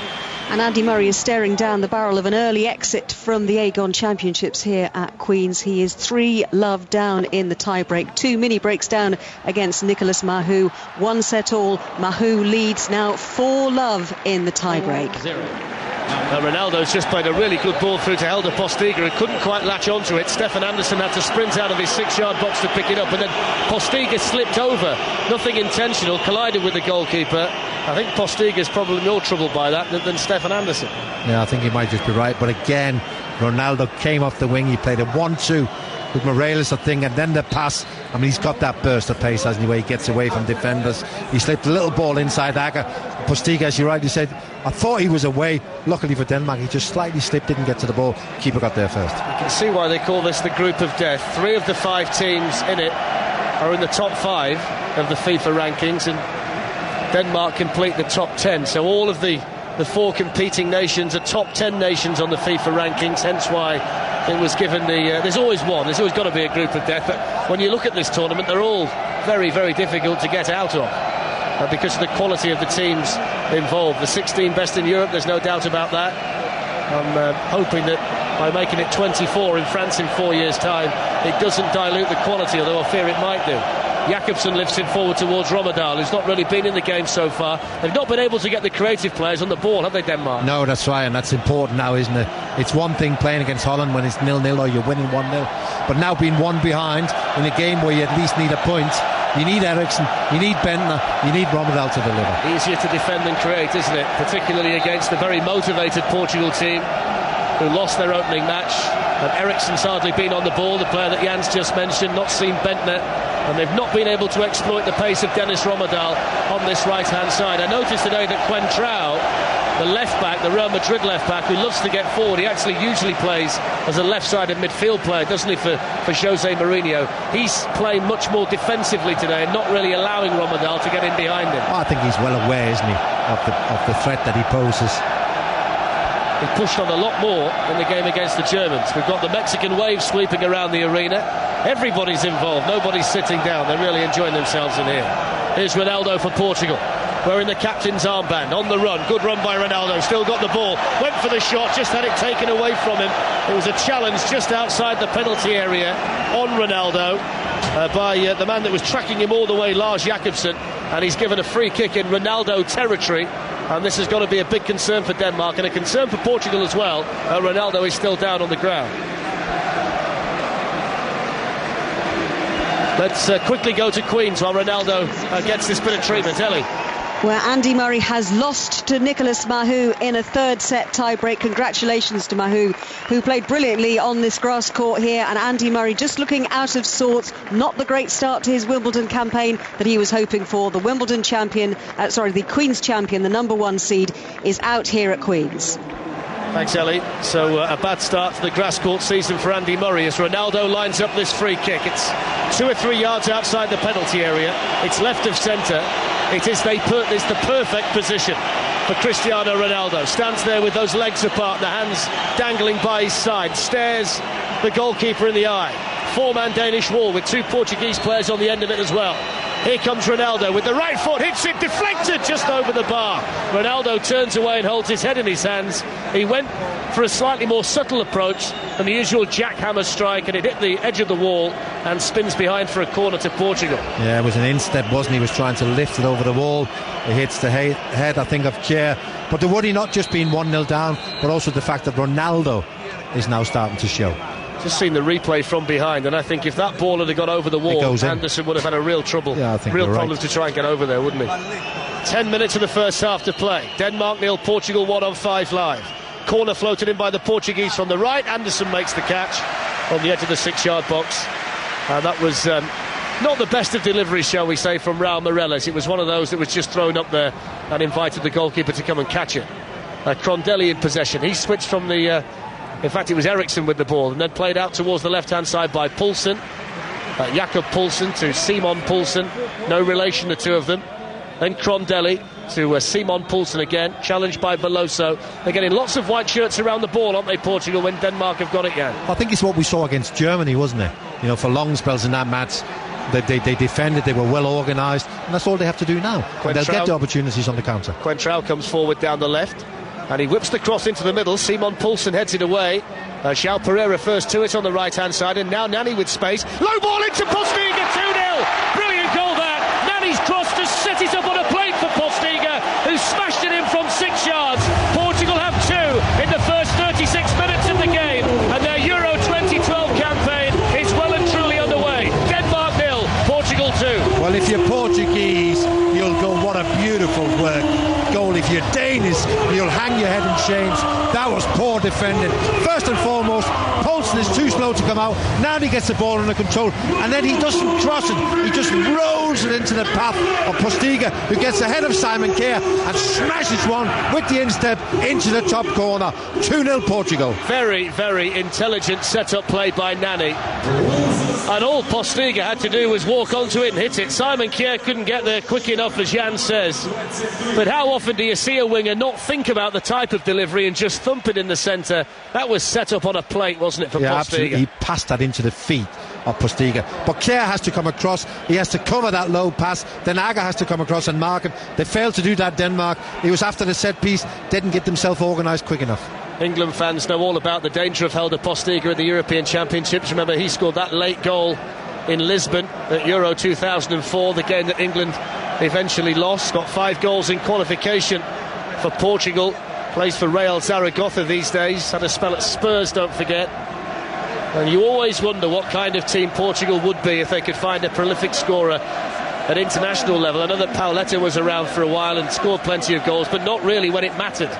And Andy Murray is staring down the barrel of an early exit from the Aegon Championships here at Queen's. He is 3-love down in the tie-break. 2 mini breaks down against Nicholas Mahut. 1 set all. Mahut leads now 4-love in the tie-break. Ronaldo's just played a really good ball through to Helder Postiga and couldn't quite latch onto it. Stefan Andersson had to sprint out of his 6-yard box to pick it up, and then Postiga slipped over. Nothing intentional, collided with the goalkeeper. I think Postiga's probably more troubled by that than Stefan Andersson. Yeah, I think he might just be right. But again, Ronaldo came off the wing. He played a 1-2 with Morelos, I think, and then the pass. I mean, he's got that burst of pace, hasn't he, where he gets away from defenders. He slipped a little ball inside Agger. Postiga, as you rightly said, I thought he was away. Luckily for Denmark, he just slightly slipped, didn't get to the ball. Keeper got there first. You can see why they call this the group of death. 3 of the 5 teams in it are in the top 5 of the FIFA rankings, and Denmark complete the top 10. So all of the 4 competing nations are top 10 nations on the FIFA rankings, hence why it was given the... there's always got to be a group of death, but when you look at this tournament, they're all very, very difficult to get out of because of the quality of the teams involved. The 16 best in Europe, there's no doubt about that. I'm hoping that by making it 24 in France in 4 years' time, it doesn't dilute the quality, although I fear it might do. Jakobsen lifts it forward towards Rommedahl, who's not really been in the game so far. They've not been able to get the creative players on the ball, have they, Denmark? No, that's right, and that's important now, isn't it? It's one thing playing against Holland when it's 0-0 or you're winning 1-0, but now being 1 behind in a game where you at least need a point, you need Eriksson, you need Bentner, you need Rommedahl to deliver. Easier to defend than create, isn't it? Particularly against the very motivated Portugal team who lost their opening match. And Eriksson's hardly been on the ball, the player that Jan's just mentioned, not seen Bentner, and they've not been able to exploit the pace of Dennis Rommedahl on this right-hand side. I noticed today that Quentrao, the left-back, the Real Madrid left-back, who loves to get forward, he actually usually plays as a left-sided midfield player, doesn't he, for Jose Mourinho. He's playing much more defensively today and not really allowing Rommedahl to get in behind him. I think he's well aware, isn't he, of the threat that he poses. He pushed on a lot more in the game against the Germans. We've got the Mexican wave sweeping around the arena. Everybody's involved. Nobody's sitting down. They're really enjoying themselves in here. Here's Ronaldo for Portugal. wearing the captain's armband, on the run. Good run by Ronaldo, still got the ball, went for the shot, just had it taken away from him. It was a challenge just outside the penalty area on Ronaldo by the man that was tracking him all the way, Lars Jakobsen, and he's given a free kick in Ronaldo territory, and this has got to be a big concern for Denmark and a concern for Portugal as well. Ronaldo is still down on the ground. Let's quickly go to Queens while Ronaldo gets this bit of treatment. Ellie. Where Andy Murray has lost to Nicolas Mahut in a third set tie-break. Congratulations to Mahut, who played brilliantly on this grass court here, and Andy Murray just looking out of sorts. Not the great start to his Wimbledon campaign that he was hoping for. The Wimbledon champion, the Queen's champion, the #1 seed, is out here at Queen's. Thanks, Ellie. So a bad start to the grass court season for Andy Murray as Ronaldo lines up this free kick. It's 2 or 3 yards outside the penalty area. It's left of centre. It's the perfect position for Cristiano Ronaldo. Stands there with those legs apart, the hands dangling by his side, stares the goalkeeper in the eye. 4-man Danish wall with 2 Portuguese players on the end of it as well. Here comes Ronaldo with the right foot, hits it, deflected just over the bar. Ronaldo turns away and holds his head in his hands. He went for a slightly more subtle approach than the usual jackhammer strike, and it hit the edge of the wall and spins behind for a corner to Portugal. Yeah, it was an instep, wasn't he? He was trying to lift it over the wall. It hits the head, I think, of Kjær. But the worry not just being 1-0 down, but also the fact that Ronaldo is now starting to show. Just seen the replay from behind, and I think if that ball had gone over the wall, Anderson would have had a real trouble. Yeah, I think real problems to try and get over there, wouldn't he? 10 minutes of the first half to play. Denmark 0, Portugal 1 on 5 Live. Corner floated in by the Portuguese from the right. Anderson makes the catch on the edge of the 6-yard box. That was not the best of deliveries, shall we say, from Raul Meireles. It was one of those that was just thrown up there and invited the goalkeeper to come and catch it. Crondelli in possession. He switched from the... in fact, it was Eriksson with the ball, and then played out towards the left-hand side by Poulsen. Jakob Poulsen to Simon Poulsen. No relation, the two of them. Then Crondelli to Simon Poulsen again, challenged by Veloso. They're getting lots of white shirts around the ball, aren't they, Portugal, when Denmark have got it again? I think it's what we saw against Germany, wasn't it? You know, for long spells in that match, they defended, they were well organised, and that's all they have to do now. They'll get the opportunities on the counter. Quentrao comes forward down the left, and he whips the cross into the middle. Simon Poulsen heads it away. João Pereira first to it on the right-hand side, and now Nani with space. Low ball into Postiga, 2-0. Brilliant goal there. Nani's cross to set it up on a plate for Postiga, who smashed it in from 6 yards. Portugal have 2 in the first 36 minutes of the game, and their Euro 2012 campaign is well and truly underway. Denmark 0, Portugal 2. Well, if you're Portuguese, you'll go, what a beautiful work. Goal. If you're Danish, you'll hang your head in shame. That was poor defending. First and foremost, Poulsen is too slow to come out. Now he gets the ball under control, and then he doesn't cross it. He just rolls it into the path of Postiga, who gets ahead of Simon Kjær and smashes one with the instep into the top corner. 2-0 Portugal. Very, very intelligent set-up play by Nani. And all Postiga had to do was walk onto it and hit it. Simon Kjær couldn't get there quick enough, as Jan says. But how often do you see a winger not think about the type of delivery and just thump it in the centre? That was set up on a plate, wasn't it, for Postiga? Absolutely. He passed that into the feet of Postiga. But Kjær has to come across. He has to cover that low pass. Then Aga has to come across and mark it. They failed to do that, Denmark. He was after the set piece, didn't get themselves organised quick enough. England fans know all about the danger of Helder Postiga at the European Championships. Remember, he scored that late goal in Lisbon at Euro 2004, the game that England eventually lost. Got 5 goals in qualification for Portugal. Plays for Real Zaragoza these days. Had a spell at Spurs, don't forget. And you always wonder what kind of team Portugal would be if they could find a prolific scorer at international level. I know that Pauleta was around for a while and scored plenty of goals, but not really when it mattered.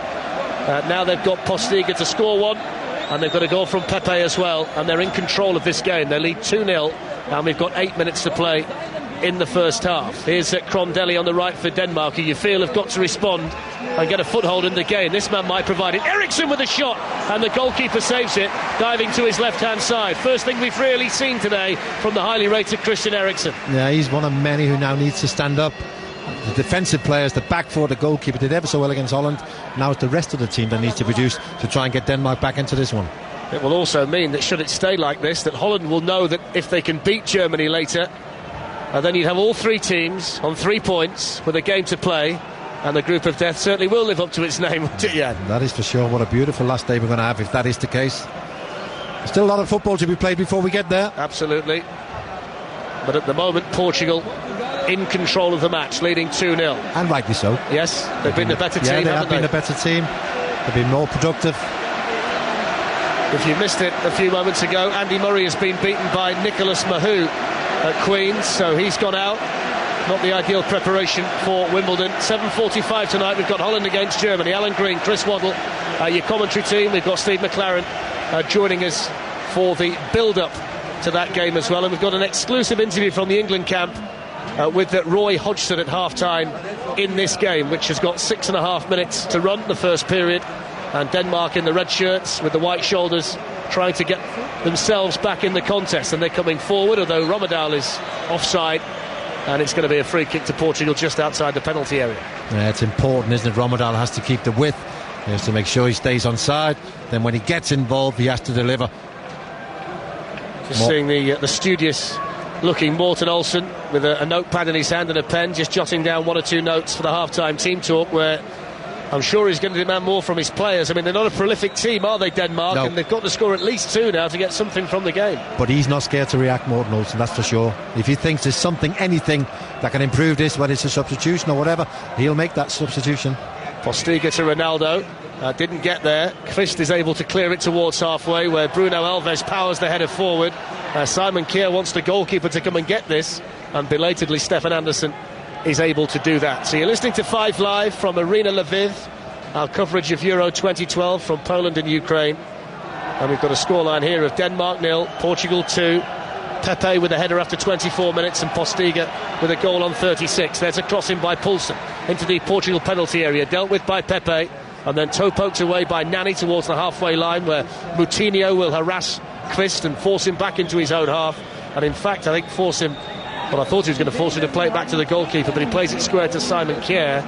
Now they've got Postiga to score one, and they've got a goal from Pepe as well, and they're in control of this game. They lead 2-0, and we've got 8 minutes to play in the first half. Here's Crondelli on the right for Denmark, who you feel have got to respond and get a foothold in the game. This man might provide it. Eriksson with a shot, and the goalkeeper saves it, diving to his left-hand side. First thing we've really seen today from the highly rated Christian Eriksen. Yeah, he's one of many who now needs to stand up. The defensive players, the back four, the goalkeeper did ever so well against Holland. Now it's the rest of the team that needs to produce to try and get Denmark back into this one. It will also mean that should it stay like this, that Holland will know that if they can beat Germany later, then you'd have all 3 teams on 3 points with a game to play, And the group of death certainly will live up to its name, won't it, Jan? That is for sure. What a beautiful last day we're going to have if that is the case. Still a lot of football to be played before we get there. Absolutely. But at the moment, Portugal in control of the match, leading 2-0. And rightly so. Yes, they've been the better team, they haven't have been they? the better team. They've been more productive. If you missed it a few moments ago, Andy Murray has been beaten by Nicholas Mahut at Queen's, so he's gone out. Not the ideal preparation for Wimbledon. 7:45 tonight, we've got Holland against Germany. Alan Green, Chris Waddle, your commentary team. We've got Steve McLaren joining us for the build-up to that game as well. And we've got an exclusive interview from the England camp with Roy Hodgson at half-time in this game, which has got 6.5 minutes to run, the first period. And Denmark in the red shirts with the white shoulders trying to get themselves back in the contest. And they're coming forward, although Rommedahl is offside. And it's going to be a free kick to Portugal just outside the penalty area. Yeah, it's important, isn't it? Rommedahl has to keep the width. He has to make sure he stays on side. Then when he gets involved, he has to deliver. Just seeing the studious looking Morten Olsen with a notepad in his hand and a pen, just jotting down one or two notes for the half-time team talk, where I'm sure he's going to demand more from his players. I mean, they're not a prolific team, are they, Denmark? No. And they've got to score at least 2 now to get something from the game. But he's not scared to react, Morten Olsen, that's for sure. If he thinks there's something, anything that can improve this, whether it's a substitution or whatever, he'll make that substitution. Postiga to Ronaldo. Didn't get there. Kvist is able to clear it towards halfway, where Bruno Alves powers the header forward. Simon Kjær wants the goalkeeper to come and get this, and belatedly Stefan Andersson is able to do that. So you're listening to 5 Live from Arena Lviv, our coverage of Euro 2012 from Poland and Ukraine. And we've got a scoreline here of Denmark 0, Portugal 2. Pepe with a header after 24 minutes and Postiga with a goal on 36. There's a crossing by Poulsen into the Portugal penalty area, dealt with by Pepe, and then toe poked away by Nani towards the halfway line, where Moutinho will harass Kvist and force him back into his own half. And in fact, I think I thought he was going to force him to play it back to the goalkeeper, but he plays it square to Simon Kjær,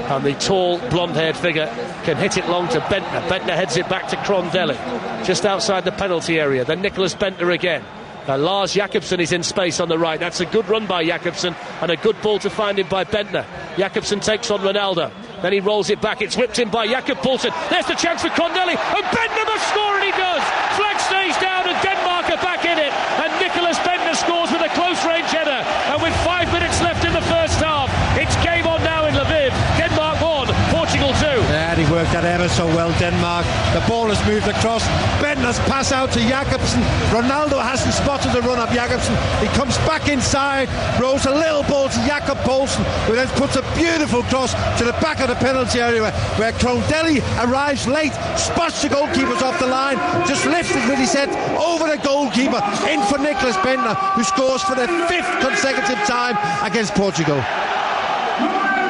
and the tall blonde-haired figure can hit it long to Bentner. Bentner heads it back to Crondelli just outside the penalty area. Then Nicholas Bentner again. Lars Jakobsen is in space on the right. That's a good run by Jakobsen and a good ball to find him by Bentner. Jakobsen takes on Ronaldo, then he rolls it back. It's whipped in by Jakob Poulsen. There's the chance for Crondelli, and Bentner must score, and he does. Flag stays down and Denmark are back in it, and Nicholas Bentner scores with a close range header. And with 5 minutes left in the first half, it's game on now in Lviv. Denmark 1, Portugal 2. Yeah, he worked that ever so well, Denmark. The ball has moved across. Bentner's pass out to Jakobsen. Ronaldo hasn't spotted the run of Jakobsen. He comes back inside, rolls a little ball to Jakob Poulsen, who then puts a beautiful cross to the back of the penalty area, where Crondelli arrives late, spots the goalkeepers off the line, just lifts it with his head over the goalkeeper, in for Nicholas Bentner, who scores for the 5th consecutive time against Portugal.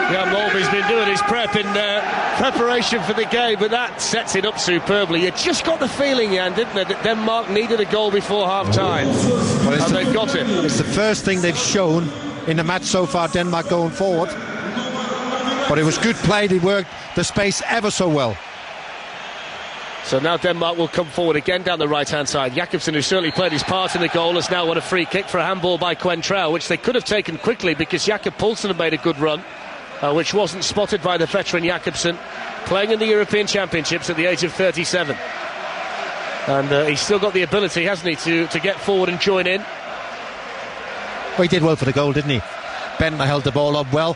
Jan Molby's been doing his prep in preparation for the game, but that sets it up superbly. You just got the feeling, Jan, didn't it, that Denmark needed a goal before half-time, and they've got it. It's the first thing they've shown in the match so far, Denmark going forward. But it was good play. They worked the space ever so well. So now Denmark will come forward again down the right-hand side. Jakobsen, who certainly played his part in the goal, has now won a free kick for a handball by Quentrell, which they could have taken quickly because Jakob Poulsen had made a good run, which wasn't spotted by the veteran Jakobsen, playing in the European Championships at the age of 37. And he's still got the ability, hasn't he, to get forward and join in. Well, he did well for the goal, didn't he? Bentner held the ball up well.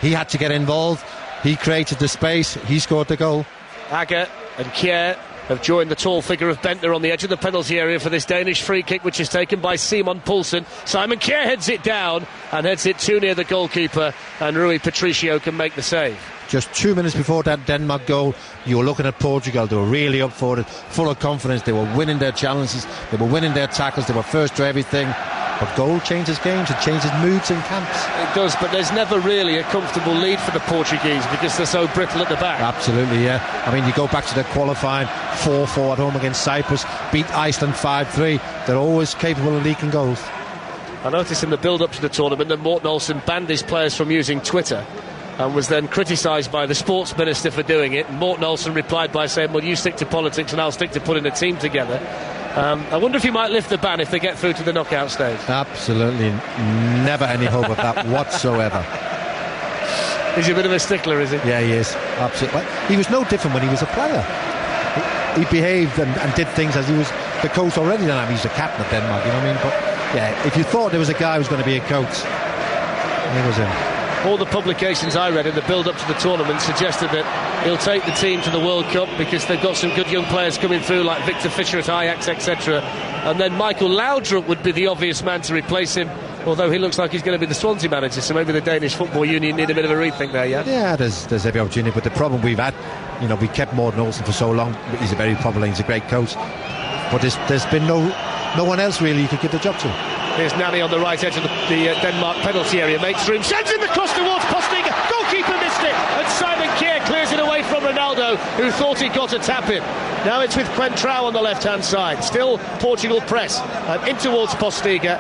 He had to get involved. He created the space. He scored the goal. Agger and Kjær have joined the tall figure of Bentner on the edge of the penalty area for this Danish free kick, which is taken by Simon Poulsen. Simon Kjær heads it down and heads it too near the goalkeeper, and Rui Patricio can make the save. Just 2 minutes before that Denmark goal, you were looking at Portugal. They were really up for it, full of confidence. They were winning their challenges, they were winning their tackles, they were first to everything. But goal changes games, it changes moods in camps. It does, but there's never really a comfortable lead for the Portuguese because they're so brittle at the back. Absolutely, yeah. I mean, you go back to the qualifying 4-4 at home against Cyprus, beat Iceland 5-3. They're always capable of leaking goals. I noticed in the build-up to the tournament that Morten Olsen banned his players from using Twitter and was then criticised by the sports minister for doing it. And Morten Olsen replied by saying, well, you stick to politics and I'll stick to putting a team together. I wonder if he might lift the ban if they get through to the knockout stage. Absolutely never any hope of that whatsoever. He's a bit of a stickler, is he? Yeah, he is. Absolutely. He was no different when he was a player. He behaved and did things as he was the coach already. Then he's the captain of Denmark, you know what I mean? But yeah, if you thought there was a guy who was going to be a coach, he was him. All the publications I read in the build-up to the tournament suggested that he'll take the team to the World Cup because they've got some good young players coming through like Victor Fischer at Ajax, etc. And then Michael Laudrup would be the obvious man to replace him, although he looks like he's going to be the Swansea manager, so maybe the Danish Football Union need a bit of a rethink there, yeah? Yeah, there's every opportunity, but the problem we've had, you know, we kept Morten Olsen for so long. He's a very popular, he's a great coach, but there's been no one else really you could give the job to. Here's Nani on the right edge of the Denmark penalty area, makes room, sends in the cross towards Postiga, goalkeeper missed it, and Simon Kjær clears it away from Ronaldo, who thought he got a tap in. Now it's with Quentrao on the left-hand side, still Portugal press, in towards Postiga,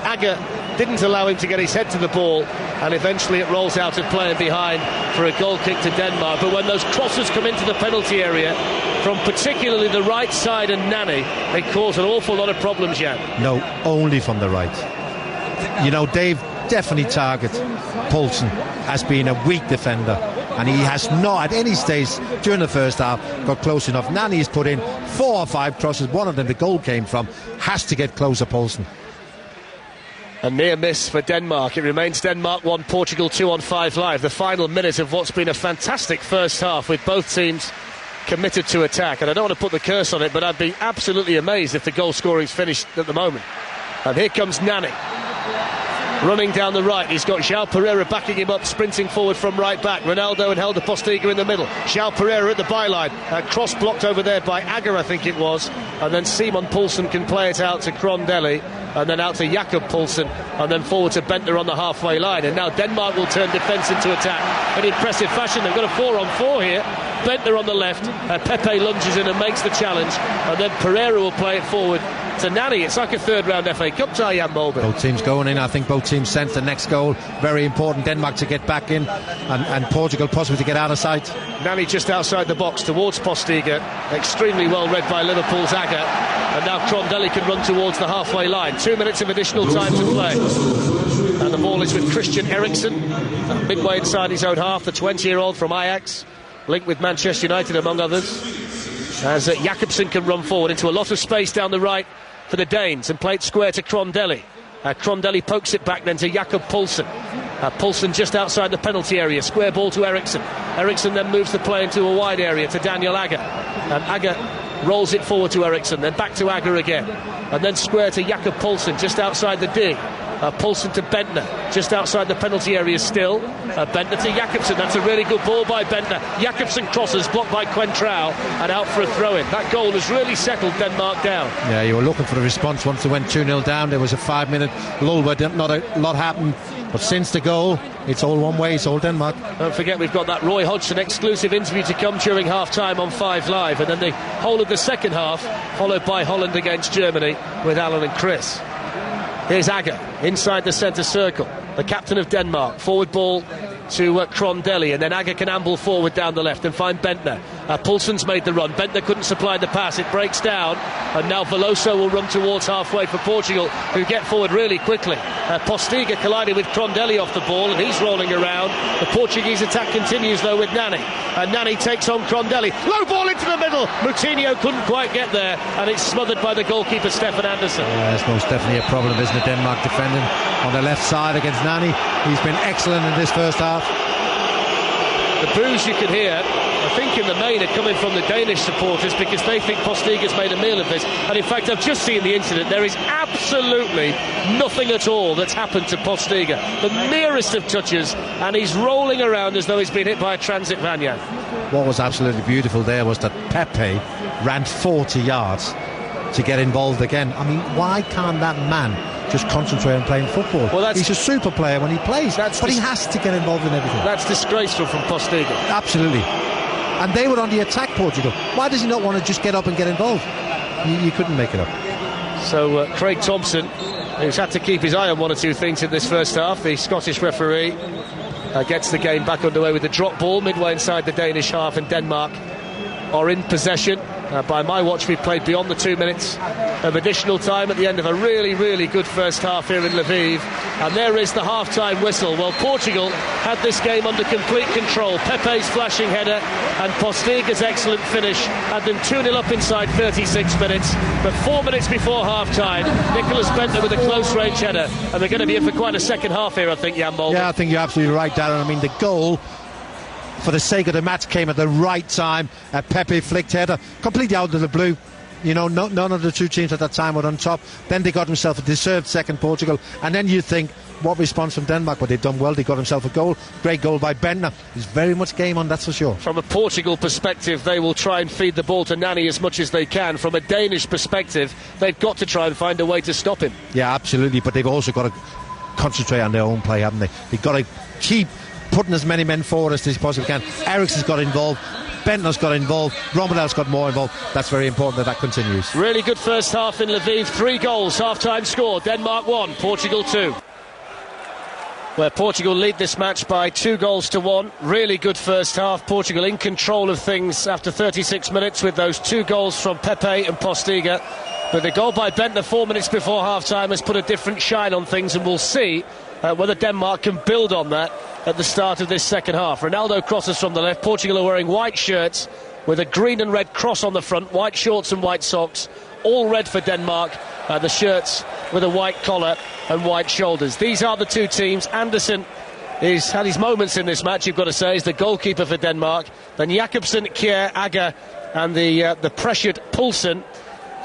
Agger didn't allow him to get his head to the ball, and eventually it rolls out of play and behind for a goal kick to Denmark. But when those crosses come into the penalty area from particularly the right side and Nani, they cause an awful lot of problems, Jan. No, only from the right. You know, Dave definitely target Poulsen as being a weak defender, and he has not at any stage during the first half got close enough. Nani's put in 4 or 5 crosses, one of them the goal came from, has to get closer, Poulsen. A near miss for Denmark. It remains Denmark 1, Portugal 2 on 5 Live. The final minute of what's been a fantastic first half with both teams committed to attack. And I don't want to put the curse on it, but I'd be absolutely amazed if the goal scoring's finished at the moment. And here comes Nani. Running down the right, he's got João Pereira backing him up, sprinting forward from right back. Ronaldo and Helder Postiga in the middle. João Pereira at the byline. Cross blocked over there by Agger, I think it was. And then Simon Poulsen can play it out to Crondelli. And then out to Jakob Poulsen. And then forward to Bentner on the halfway line. And now Denmark will turn defence into attack in impressive fashion. They've got a 4-on-4 here. Bentner on the left. Pepe lunges in and makes the challenge. And then Pereira will play it forward to Nani. It's like a third round FA Cup tie, Jan Mulby. Both teams going in. I think both teams sense the next goal. Very important. Denmark to get back in, and Portugal possibly to get out of sight. Nani just outside the box towards Postiga. Extremely well read by Liverpool's Agger. And now Crondelli can run towards the halfway line. 2 minutes of additional time to play. And the ball is with Christian Eriksen, midway inside his own half, the 20-year-old from Ajax, linked with Manchester United among others. As Jakobsen can run forward into a lot of space down the right for the Danes and play it square to Crondelli. Crondelli pokes it back then to Jakob Poulsen. Poulsen just outside the penalty area, square ball to Eriksen. Eriksen then moves the play into a wide area to Daniel Agger. And Agger rolls it forward to Eriksen, then back to Agger again. And then square to Jakob Poulsen just outside the dig. Poulsen to Bentner, just outside the penalty area still. Bentner to Jakobsen, that's a really good ball by Bentner. Jakobsen crosses, blocked by Quentrao, and out for a throw-in. That goal has really settled Denmark down. Yeah, you were looking for a response once they went 2-0 down. There was a 5-minute lull where not a lot happened. But since the goal, it's all one way, it's all Denmark. Don't forget we've got that Roy Hodgson exclusive interview to come during half-time on 5 Live, and then the whole of the second half, followed by Holland against Germany with Alan and Chris. Here's Agger, inside the centre circle, the captain of Denmark. Forward ball to Crondelli, and then Agger can amble forward down the left and find Bentner. Poulsen's made the run. Bentner couldn't supply the pass. It breaks down, and now Veloso will run towards halfway for Portugal, who get forward really quickly. Postiga collided with Crondelli off the ball, and he's rolling around. The Portuguese attack continues, though, with Nani. And Nani takes on Crondelli. Low ball into the middle. Moutinho couldn't quite get there, and it's smothered by the goalkeeper, Stefan Andersen. Yeah, it's most definitely a problem, isn't it? Denmark defending on the left side against Nani. He's been excellent in this first half. The boos you can hear, I think in the main, are coming from the Danish supporters because they think Postiga's made a meal of this. And in fact, I've just seen the incident. There is absolutely nothing at all that's happened to Postiga. The merest of touches, and he's rolling around as though he's been hit by a transit van. What was absolutely beautiful there was that Pepe ran 40 yards to get involved again. I mean, why can't that man just concentrate on playing football? Well, he's a super player when he plays, but he has to get involved in everything. That's disgraceful from Postiga. Absolutely. And they were on the attack, Portugal. Why does he not want to just get up and get involved? You couldn't make it up. So Craig Thompson, who's had to keep his eye on one or two things in this first half, the Scottish referee, gets the game back underway with the drop ball midway inside the Danish half, and Denmark are in possession. By my watch, we played beyond the 2 minutes of additional time at the end of a really, really good first half here in Lviv. And there is the half-time whistle. Well, Portugal had this game under complete control. Pepe's flashing header and Postiga's excellent finish had them 2-0 up inside 36 minutes. But 4 minutes before half-time, Nicolas Bendtner with a close-range header. And they're going to be in for quite a second half here, I think, Jan Mulder. Yeah, I think you're absolutely right, Darren. I mean, the goal, for the sake of the match, came at the right time. A Pepe flicked header, completely out of the blue. You know, none of the two teams at that time were on top. Then they got themselves a deserved second, Portugal. And then you think, what response from Denmark? But they've done well. They got themselves a goal. Great goal by Bendtner. There's very much game on, that's for sure. From a Portugal perspective, they will try and feed the ball to Nani as much as they can. From a Danish perspective, they've got to try and find a way to stop him. Yeah, absolutely. But they've also got to concentrate on their own play, haven't they? They've got to keep putting as many men forward as they possibly can. Eriksen's got involved. Bentner's got involved. Romedel's got more involved. That's very important that continues. Really good first half in Lviv. 3 goals, half-time score. Denmark 1, Portugal 2. Where Portugal lead this match by 2-1. Really good first half. Portugal in control of things after 36 minutes with those 2 goals from Pepe and Postiga. But the goal by Bendtner 4 minutes before half-time has put a different shine on things, and we'll see whether Denmark can build on that at the start of this second half. Ronaldo crosses from the left. Portugal are wearing white shirts with a green and red cross on the front, white shorts and white socks, all red for Denmark. The shirts with a white collar and white shoulders. These are the two teams. Andersen has had his moments in this match, you've got to say, is the goalkeeper for Denmark. Then Jakobsen, Kjær, Agger and the pressured Poulsen.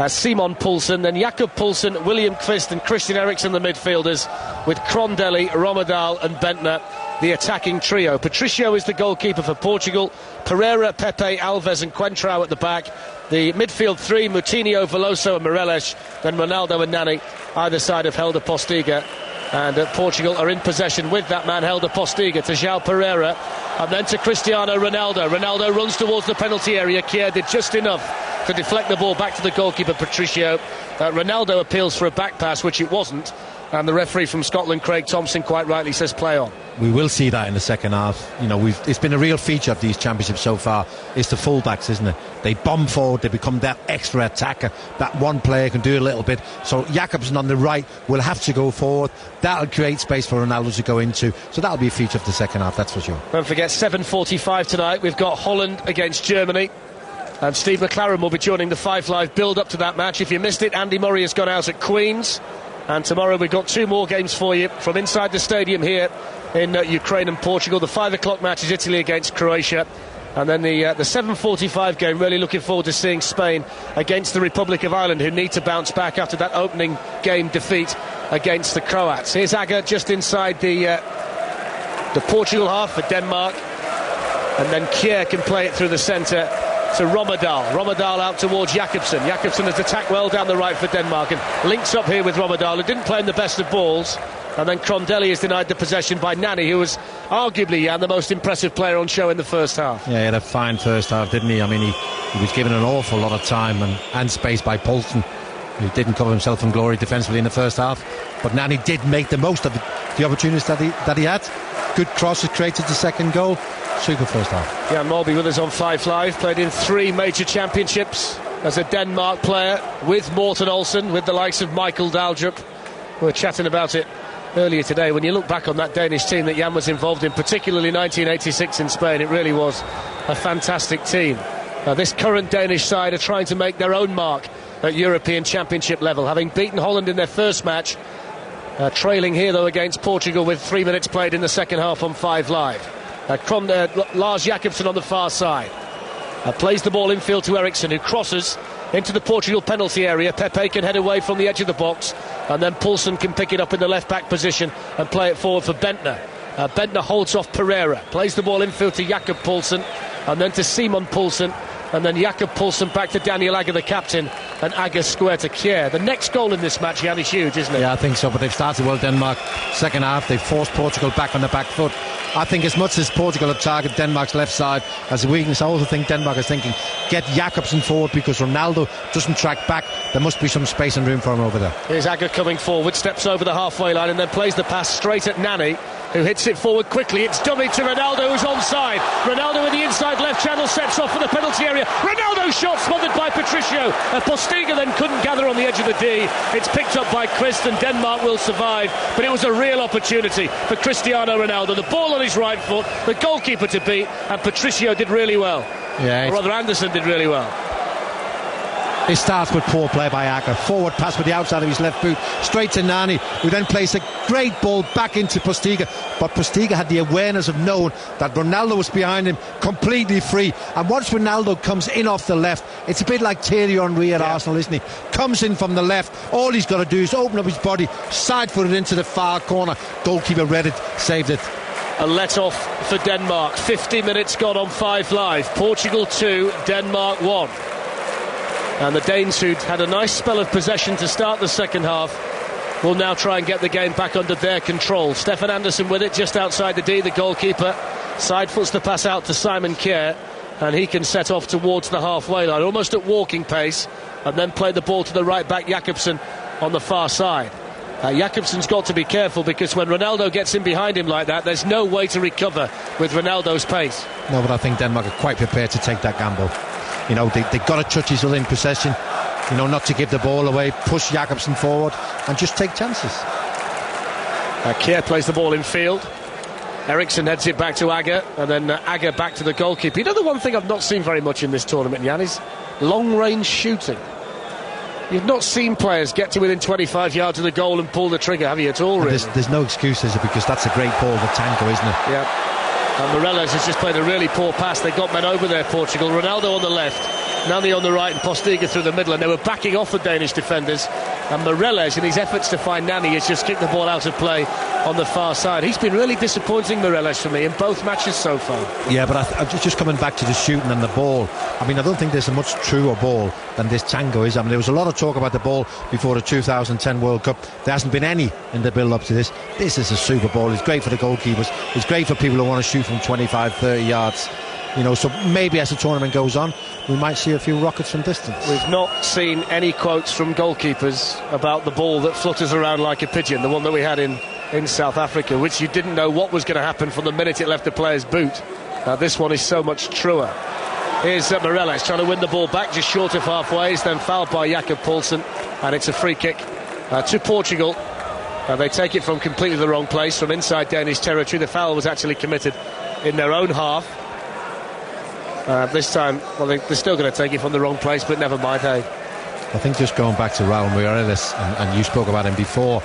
Simon Poulsen, then Jakob Poulsen, William Kvist and Christian Eriksen, the midfielders, with Crondelli, Romedal and Bendtner, the attacking trio. Patricio is the goalkeeper for Portugal. Pereira, Pepe, Alves and Coentrão at the back. The midfield three, Moutinho, Veloso and Morelos. Then Ronaldo and Nani, either side of Helder Postiga. And Portugal are in possession with that man, Helder Postiga, to João Pereira. And then to Cristiano Ronaldo. Ronaldo runs towards the penalty area. Kjær did just enough to deflect the ball back to the goalkeeper, Patricio. Ronaldo appeals for a back pass, which it wasn't. And the referee from Scotland, Craig Thompson, quite rightly says play on. We will see that in the second half. You know, it's been a real feature of these championships so far. It's the fullbacks, isn't it? They bomb forward, they become that extra attacker. That one player can do a little bit. So Jakobsen on the right will have to go forward. That'll create space for Ronaldo to go into. So that'll be a feature of the second half, that's for sure. Don't forget, 7:45 tonight. We've got Holland against Germany. And Steve McLaren will be joining the Five Live build-up to that match. If you missed it, Andy Murray has gone out at Queen's. And tomorrow we've got 2 more games for you from inside the stadium here in Ukraine and Portugal. The 5 o'clock match is Italy against Croatia. And then the 7:45 game, really looking forward to seeing Spain against the Republic of Ireland, who need to bounce back after that opening game defeat against the Croats. Here's Agger just inside the Portugal half for Denmark. And then Kjær can play it through the centre to Romedal. Romedal out towards Jakobsen. Jakobsen has attacked well down the right for Denmark and links up here with Romedal, who didn't play in the best of balls. And then Crondelli is denied the possession by Nani, who was arguably the most impressive player on show in the first half. Yeah, he had a fine first half, didn't he? I mean, he was given an awful lot of time and space by Poulsen, who didn't cover himself in glory defensively in the first half. But Nani did make the most of the opportunities that he had. Good crosses created the second goal. Super first half. Jan Molby with us on 5 Live. Played in 3 major championships as a Denmark player with Morten Olsen, with the likes of Michael Daldrup. We were chatting about it earlier today. When you look back on that Danish team that Jan was involved in, particularly 1986 in Spain, it really was a fantastic team. This current Danish side are trying to make their own mark at European Championship level, having beaten Holland in their first match, trailing here though against Portugal with 3 minutes played in the second half on 5 Live. Lars Jakobsen on the far side plays the ball infield to Eriksen, who crosses into the Portugal penalty area. Pepe can head away from the edge of the box, and then Poulsen can pick it up in the left back position and play it forward for Bendtner. Bendtner holds off Pereira, plays the ball infield to Jakob Poulsen and then to Simon Poulsen, and then Jakob Poulsen back to Daniel Agger, the captain, and Agger square to Kjær. The next goal in this match, Jan, is huge, isn't it? Yeah, I think so, but they've started well, Denmark. Second half, they've forced Portugal back on the back foot. I think as much as Portugal have targeted Denmark's left side as a weakness, I also think Denmark is thinking, get Jakobsen forward, because Ronaldo doesn't track back. There must be some space and room for him over there. Here's Agger coming forward, steps over the halfway line and then plays the pass straight at Nani, who hits it forward quickly. It's dummy to Ronaldo, who's onside. Ronaldo in the inside left channel sets off for the penalty area. Ronaldo shot smothered by Patricio. Postiga then couldn't gather on the edge of the D. It's picked up by Christ, and Denmark will survive. But it was a real opportunity for Cristiano Ronaldo. The ball on his right foot, the goalkeeper to beat, and Patricio did really well. Yeah, or rather, Anderson did really well. It starts with poor play by Agger. Forward pass with the outside of his left boot straight to Nani, who then plays a great ball back into Postiga. But Postiga had the awareness of knowing that Ronaldo was behind him, completely free. And once Ronaldo comes in off the left, it's a bit like Thierry Henry at Arsenal, isn't he? Comes in from the left. All he's got to do is open up his body, side-footed into the far corner. Goalkeeper read it, saved it. A let-off for Denmark. 50 minutes gone on 5 Live. Portugal 2, Denmark 1. And the Danes, who'd had a nice spell of possession to start the second half, will now try and get the game back under their control. Stefan Andersson with it just outside the D, the goalkeeper. Side foots the pass out to Simon Kjær, and he can set off towards the halfway line, almost at walking pace, and then play the ball to the right back, Jakobsen, on the far side. Jakobsen's got to be careful, because when Ronaldo gets in behind him like that, there's no way to recover with Ronaldo's pace. No, but I think Denmark are quite prepared to take that gamble. You know, they've got to touch each other in possession, you know, not to give the ball away, push Jakobsen forward and just take chances. Kjær plays the ball in field. Eriksson heads it back to Agger, and then Agger back to the goalkeeper. You know, the one thing I've not seen very much in this tournament, Jan, is long-range shooting. You've not seen players get to within 25 yards of the goal and pull the trigger, have you, at all, really? There's no excuse, is it? Because that's a great ball, the tango, isn't it? Yeah. And Morelos has just played a really poor pass. They got men over there, Portugal. Ronaldo on the left, Nani on the right, and Postiga through the middle, and they were backing off the Danish defenders. And Morelos, in his efforts to find Nani, has just kicked the ball out of play on the far side. He's been really disappointing, Morelos, for me, in both matches so far. Yeah, but I'm just coming back to the shooting and the ball. I mean, I don't think there's a much truer ball than this tango is. I mean, there was a lot of talk about the ball before the 2010 World Cup. There hasn't been any in the build-up to this. This is a super ball. It's great for the goalkeepers. It's great for people who want to shoot from 25, 30 yards. You know, so maybe as the tournament goes on, we might see a few rockets from distance. We've not seen any quotes from goalkeepers about the ball that flutters around like a pigeon, the one that we had in South Africa, which you didn't know what was going to happen from the minute it left the player's boot. This one is so much truer. Here's Morelos trying to win the ball back just short of halfway. He's then fouled by Jakob Poulsen, and it's a free kick to Portugal. They take it from completely the wrong place, from inside Danish territory. The foul was actually committed in their own half. This time, well, they're still going to take it from the wrong place, but never mind, hey. I think just going back to Raul Meireles, and you spoke about him before,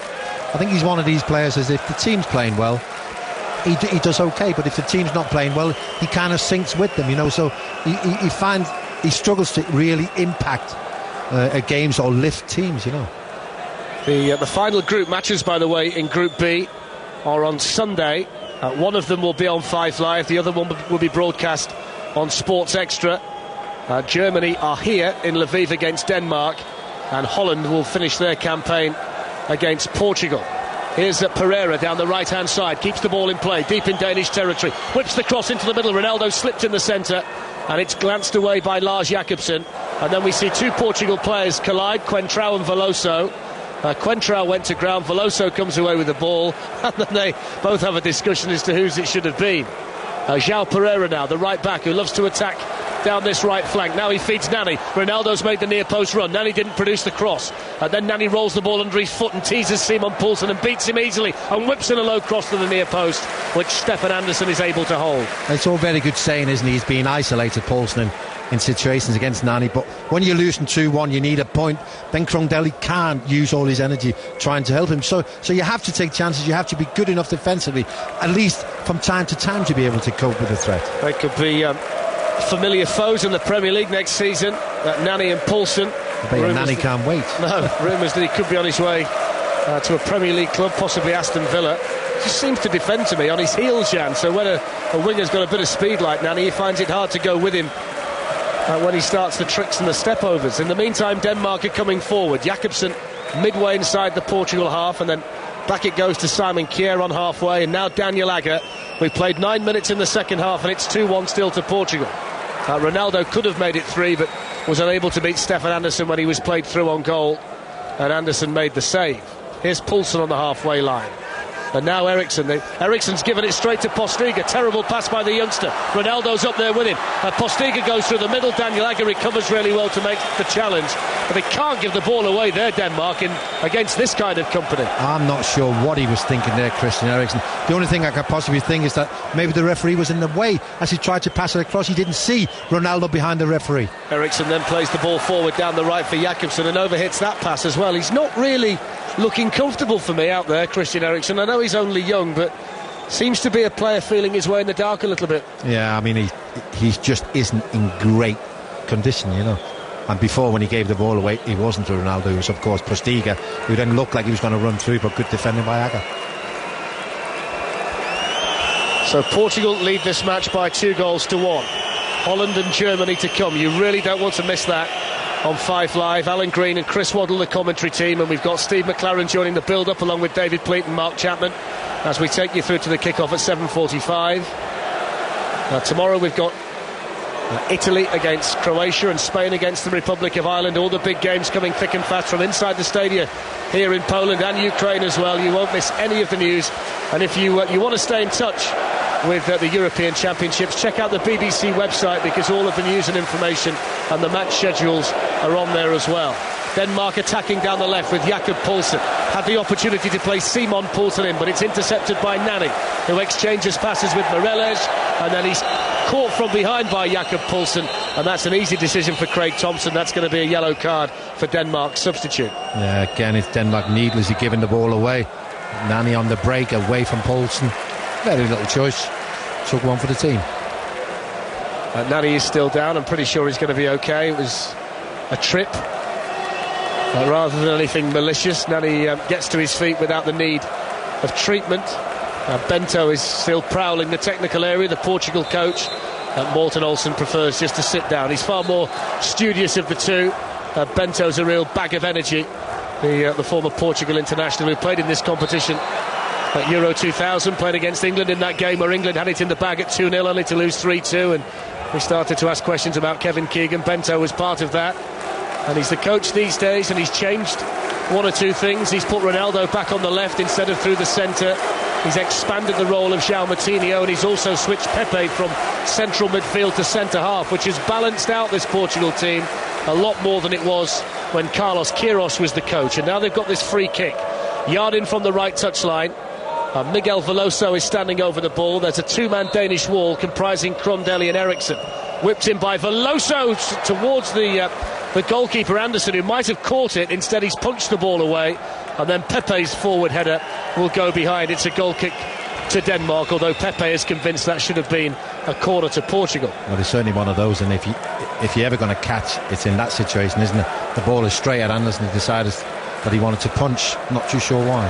I think he's one of these players, as if the team's playing well, he does okay, but if the team's not playing well, he kind of sinks with them, you know, so he struggles to really impact games or lift teams, you know. The final group matches, by the way, in Group B are on Sunday. One of them will be on 5 Live, the other one will be broadcast on Sports Extra. Germany are here in Lviv against Denmark, and Holland will finish their campaign against Portugal. Here's Pereira down the right hand side, keeps the ball in play deep in Danish territory, whips the cross into the middle. Ronaldo slipped in the centre, and it's glanced away by Lars Jakobsen. And then we see two Portugal players collide, Coentrão and Veloso. Coentrão went to ground, Veloso comes away with the ball, and then they both have a discussion as to whose it should have been. João Pereira now, the right back, who loves to attack down this right flank. Now he feeds Nani. Ronaldo's made the near post run. Nani didn't produce the cross. Then Nani rolls the ball under his foot and teases Simon Poulsen and beats him easily and whips in a low cross to the near post, which Stefan Andersson is able to hold. It's all very good saying, isn't he? He's being isolated, Poulsen, in situations against Nani, but when you're losing 2-1, you need a point. Then Crondelli can't use all his energy trying to help him, so you have to take chances. You have to be good enough defensively, at least from time to time, to be able to cope with the threat. They could be familiar foes in the Premier League next season, Nani and Poulsen. I bet Nani can't wait. No, rumours that he could be on his way to a Premier League club, possibly Aston Villa. Just seems to defend to me on his heels, Jan, so when a winger's got a bit of speed like Nani, he finds it hard to go with him when he starts the tricks and the step-overs. In the meantime, Denmark are coming forward. Jakobsen midway inside the Portugal half, and then back it goes to Simon Kjær on halfway, and now Daniel Agger. We played 9 minutes in the second half, and it's 2-1 still to Portugal. Ronaldo could have made it 3, but was unable to beat Stefan Andersson when he was played through on goal, and Andersson made the save. Here's Poulsen on the halfway line. And now Eriksen's given it straight to Postiga. Terrible pass by the youngster. Ronaldo's up there with him. Postiga goes through the middle. Daniel Agger recovers really well to make the challenge. But they can't give the ball away there, Denmark, against this kind of company. I'm not sure what he was thinking there, Christian Eriksen. The only thing I could possibly think is that maybe the referee was in the way as he tried to pass it across. He didn't see Ronaldo behind the referee. Eriksen then plays the ball forward down the right for Jakobsen and overhits that pass as well. He's not really looking comfortable for me out there, Christian Eriksen. I know he's only young, but seems to be a player feeling his way in the dark a little bit. Yeah, I mean, he just isn't in great condition, you know. And before, when he gave the ball away, he wasn't to Ronaldo. It was, of course, Postiga, who then looked like he was going to run through, but good defending by Agger. So Portugal lead this match by 2-1. Holland and Germany to come. You really don't want to miss that on 5 Live. Alan Green and Chris Waddle, the commentary team, and we've got Steve McLaren joining the build-up along with David Pleat and Mark Chapman as we take you through to the kick-off at 7:45. Tomorrow we've got Italy against Croatia and Spain against the Republic of Ireland. All the big games coming thick and fast from inside the stadia here in Poland and Ukraine as well. You won't miss any of the news. And if you want to stay in touch with the European Championships, check out the BBC website, because all of the news and information and the match schedules are on there as well. Denmark attacking down the left with Jakob Poulsen. Had the opportunity to play Simon Poulsen in, but it's intercepted by Nani, who exchanges passes with Moreles, and then he's caught from behind by Jakob Poulsen, and that's an easy decision for Craig Thompson. That's going to be a yellow card for Denmark's substitute. Yeah, again, it's Denmark needlessly giving the ball away. Nani on the break, away from Poulsen. Very little choice. Took one for the team. Nani is still down. I'm pretty sure he's going to be okay. It was a trip rather than anything malicious. Nani gets to his feet without the need of treatment. Bento is still prowling the technical area, the Portugal coach. Morten Olsen prefers just to sit down. He's far more studious of the two. Bento's a real bag of energy. The former Portugal international who played in this competition at Euro 2000, played against England in that game where England had it in the bag at 2-0, only to lose 3-2, and we started to ask questions about Kevin Keegan. Bento was part of that, and he's the coach these days, and he's changed one or two things. He's put Ronaldo back on the left instead of through the centre. He's expanded the role of João Moutinho, and he's also switched Pepe from central midfield to centre-half, which has balanced out this Portugal team a lot more than it was when Carlos Queiroz was the coach. And now they've got this free kick, yard in from the right touchline. Miguel Veloso is standing over the ball. There's a two-man Danish wall comprising Krondeli and Eriksen. Whipped in by Veloso towards the goalkeeper Anderson, who might have caught it. Instead, he's punched the ball away, and then Pepe's forward header will go behind. It's a goal kick to Denmark, although Pepe is convinced that should have been a corner to Portugal. Well, it's certainly one of those, and if you're ever going to catch, it's in that situation, isn't it? The ball is straight at Anderson. He decided that he wanted to punch, not too sure why.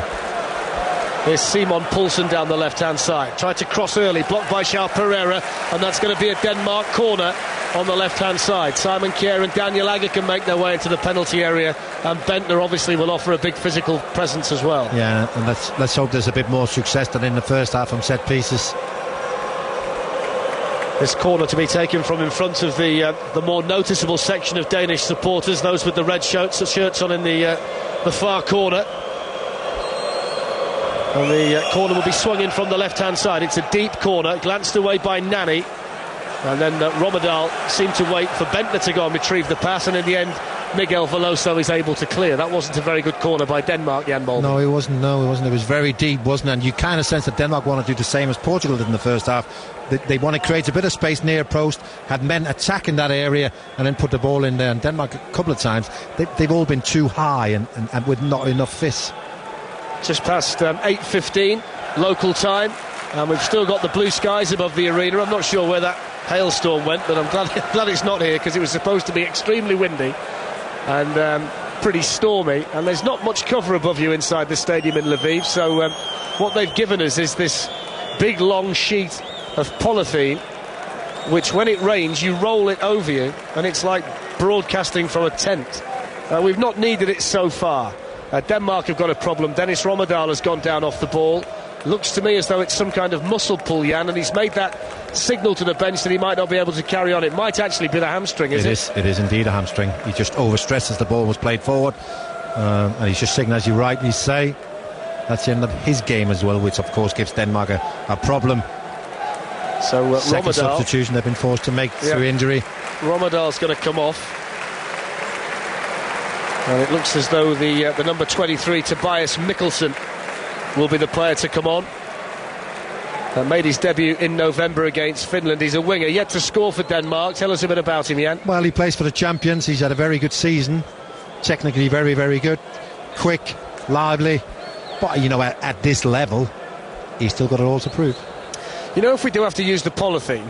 Here's Simon Poulsen down the left-hand side. Tried to cross early, blocked by João Pereira, and that's going to be a Denmark corner on the left-hand side. Simon Kjær and Daniel Agger can make their way into the penalty area, and Bentner obviously will offer a big physical presence as well. Yeah, and let's hope there's a bit more success than in the first half from set pieces. This corner to be taken from in front of the more noticeable section of Danish supporters, those with the red shirts on in the far corner. And the corner will be swung in from the left-hand side. It's a deep corner, glanced away by Nani. And then Rommedahl seemed to wait for Bentner to go and retrieve the pass, and in the end Miguel Veloso is able to clear. That wasn't a very good corner by Denmark, Jan Bolden. No, it wasn't. It was very deep, wasn't it? And you kind of sense that Denmark want to do the same as Portugal did in the first half. They want to create a bit of space near post, had men attacking that area, and then put the ball in there. And Denmark, a couple of times, they've all been too high and with not enough fists. Just past 8:15 local time, and we've still got the blue skies above the arena. I'm not sure where that hailstorm went, but I'm glad it's not here, because it was supposed to be extremely windy and pretty stormy, and there's not much cover above you inside the stadium in Lviv. So what they've given us is this big long sheet of polythene, which when it rains you roll it over you, and it's like broadcasting from a tent. We've not needed it so far. Denmark have got a problem. Dennis Rommedahl has gone down off the ball. Looks to me as though it's some kind of muscle pull, Jan, and he's made that signal to the bench that he might not be able to carry on. It might actually be the hamstring, is it? It is indeed a hamstring. He just overstressed as the ball was played forward, and he's just signaling, as you rightly say, That's the end of his game as well, which of course gives Denmark a problem. So second substitution they've been forced to make through injury. Romedal's going to come off. And it looks as though the number 23, Tobias Mikkelsen, will be the player to come on. Made his debut in November against Finland. He's a winger, yet to score for Denmark. Tell us a bit about him, Jan. Well, he plays for the champions. He's had a very good season. Technically very, very good. Quick, lively. But, you know, at this level, he's still got it all to prove. You know, if we do have to use the polythene,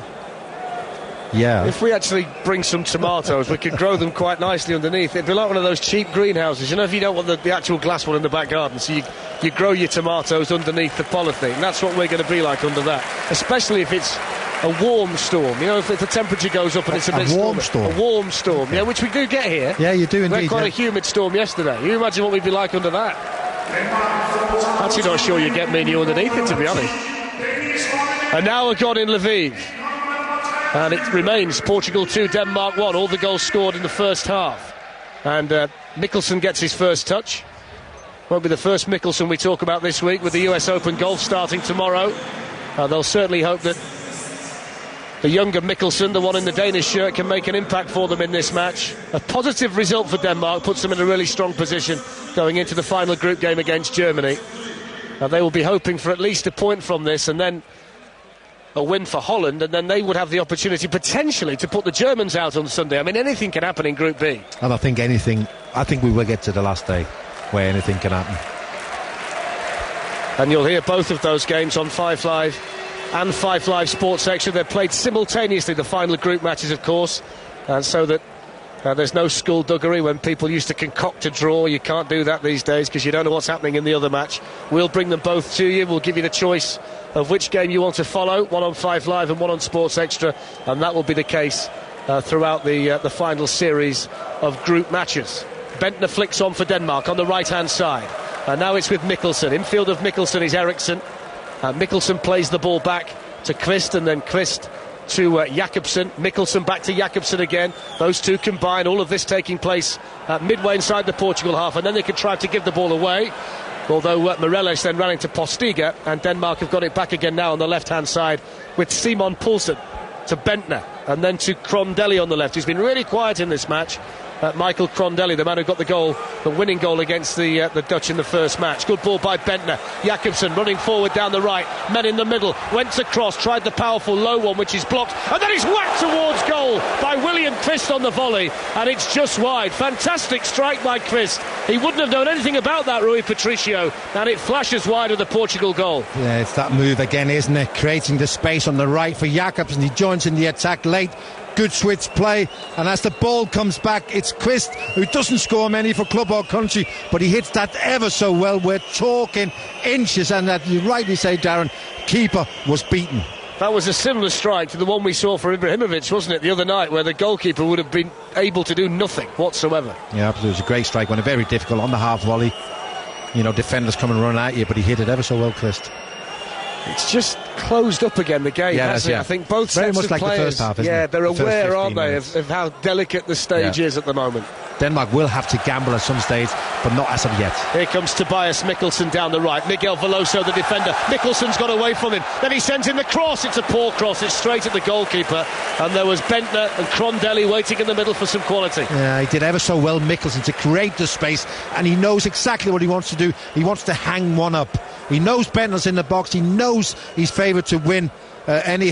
if we actually bring some tomatoes, we could grow them quite nicely underneath. It'd be like one of those cheap greenhouses. You know, if you don't want the actual glass one in the back garden, so you grow your tomatoes underneath the polythene. That's what we're going to be like under that, especially if it's a warm storm. You know, if the temperature goes up and it's a bit warm storm. A warm storm, yeah, which we do get here. Yeah, you do indeed. We had quite a humid storm yesterday. You imagine what we'd be like under that? Actually, not sure you get me and you underneath it, to be honest. And now a gone in Lviv. And it remains Portugal 2, Denmark 1. All the goals scored in the first half. And Mikkelsen gets his first touch. Won't be the first Mikkelsen we talk about this week, with the US Open Golf starting tomorrow. They'll certainly hope that the younger Mikkelsen, the one in the Danish shirt, can make an impact for them in this match. A positive result for Denmark puts them in a really strong position going into the final group game against Germany. They will be hoping for at least a point from this, and then a win for Holland, and then they would have the opportunity potentially to put the Germans out on Sunday. I mean, anything can happen in Group B. I don't think anything. I think we will get to the last day where anything can happen. And you'll hear both of those games on 5 Live and 5 Live Sports Extra. They're played simultaneously, the final group matches, of course, and so that there's no skullduggery when people used to concoct a draw. You can't do that these days because you don't know what's happening in the other match. We'll bring them both to you. We'll give you the choice of which game you want to follow, one on 5 Live and one on Sports Extra, and that will be the case throughout the final series of group matches. Bentner flicks on for Denmark on the right-hand side, and now it's with Mikkelsen. Infield of Mikkelsen is Eriksson. Mikkelsen plays the ball back to Kvist, and then Kvist to Jakobsen. Mikkelsen back to Jakobsen again. Those two combine, all of this taking place midway inside the Portugal half, and then they contrive to give the ball away. Although Morelos then ran into Postiga, and Denmark have got it back again now on the left-hand side with Simon Poulsen to Bentner, and then to Crondelli on the left, who's been really quiet in this match. Michael Crondelli, the man who got the winning goal against the Dutch in the first match. Good ball by Bentner. Jakobsen running forward down the right. Men in the middle. Went to cross. Tried the powerful low one, which is blocked. And then he's whacked towards goal by William Kvist on the volley. And it's just wide. Fantastic strike by Kvist. He wouldn't have known anything about that, Rui Patricio. And it flashes wide of the Portugal goal. Yeah, it's that move again, isn't it? Creating the space on the right for Jakobsen. He joins in the attack late. Good switch play, and as the ball comes back, it's Kvist, who doesn't score many for club or country, but he hits that ever so well. We're talking inches, and that you rightly say, Darren, keeper was beaten. That was a similar strike to the one we saw for Ibrahimovic, wasn't it, the other night, where the goalkeeper would have been able to do nothing whatsoever. Yeah, absolutely. It was a great strike, one very difficult on the half volley. You know, defenders come and run at you, but he hit it ever so well, Kvist. It's just closed up again, the game, hasn't it? I think both very sets much of like players, the first half, isn't it? they're aware, aren't they, minutes. of how delicate the stage is at the moment. Denmark will have to gamble at some stage, but not as of yet. Here comes Tobias Mikkelsen down the right. Miguel Veloso, the defender. Mikkelsen's got away from him. Then he sends in the cross. It's a poor cross. It's straight at the goalkeeper. And there was Bentner and Crondelli waiting in the middle for some quality. Yeah, he did ever so well, Mikkelsen, to create the space, and he knows exactly what he wants to do. He wants to hang one up. He knows Bentner's in the box. He knows he's favoured to win any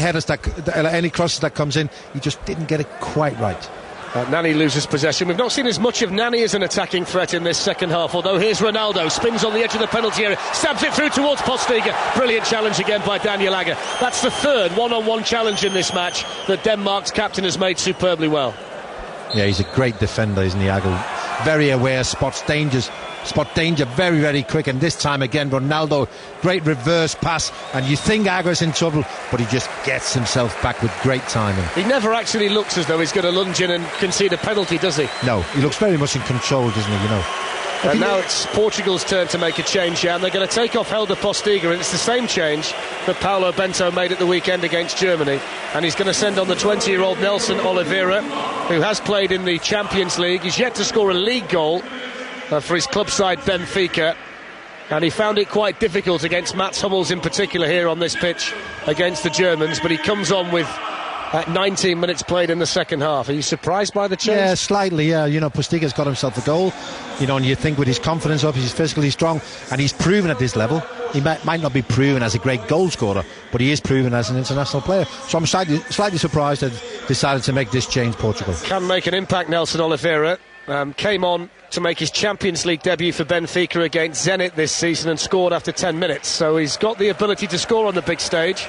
crosses that comes in. He just didn't get it quite right. Nani loses possession. We've not seen as much of Nani as an attacking threat in this second half, although here's Ronaldo, spins on the edge of the penalty area, stabs it through towards Postiga. Brilliant challenge again by Daniel Agger. That's the third one-on-one challenge in this match that Denmark's captain has made superbly well. Yeah, he's a great defender, isn't he, Agger? Very aware, spot danger very, very quick, and this time again Ronaldo, great reverse pass, and you think Agger's in trouble, but he just gets himself back with great timing. He never actually looks as though he's going to lunge in and concede a penalty, does he? No, he looks very much in control, doesn't he, you know. And now it's Portugal's turn to make a change, and they're going to take off Helder Postiga, and it's the same change that Paulo Bento made at the weekend against Germany, and he's going to send on the 20-year-old Nelson Oliveira, who has played in the Champions League. He's yet to score a league goal for his club side Benfica, And he found it quite difficult against Mats Hummels in particular here on this pitch against the Germans, but he comes on with 19 minutes played in the second half. Are you surprised by the change? Yeah, slightly, yeah. You know, Postiga's got himself a goal, you know, and you think with his confidence up, he's physically strong, and he's proven at this level. He might not be proven as a great goal scorer, but he is proven as an international player. So I'm slightly surprised that they decided to make this change, Portugal. Can make an impact, Nelson Oliveira. Came on to make his Champions League debut for Benfica against Zenit this season and scored after 10 minutes. So he's got the ability to score on the big stage.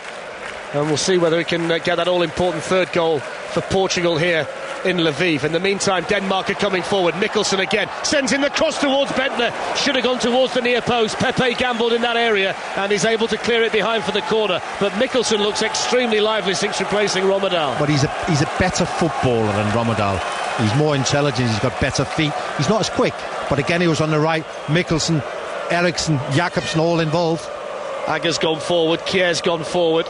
And we'll see whether he can get that all-important third goal for Portugal here in Lviv. In the meantime, Denmark are coming forward. Mikkelsen again sends in the cross towards Bentner. Should have gone towards the near post. Pepe gambled in that area and is able to clear it behind for the corner. But Mikkelsen looks extremely lively since replacing Rommedahl. But he's a better footballer than Rommedahl. He's more intelligent, he's got better feet. He's not as quick, but again he was on the right. Mikkelsen, Eriksson, Jakobsen all involved. Agger's gone forward, Kjær's gone forward.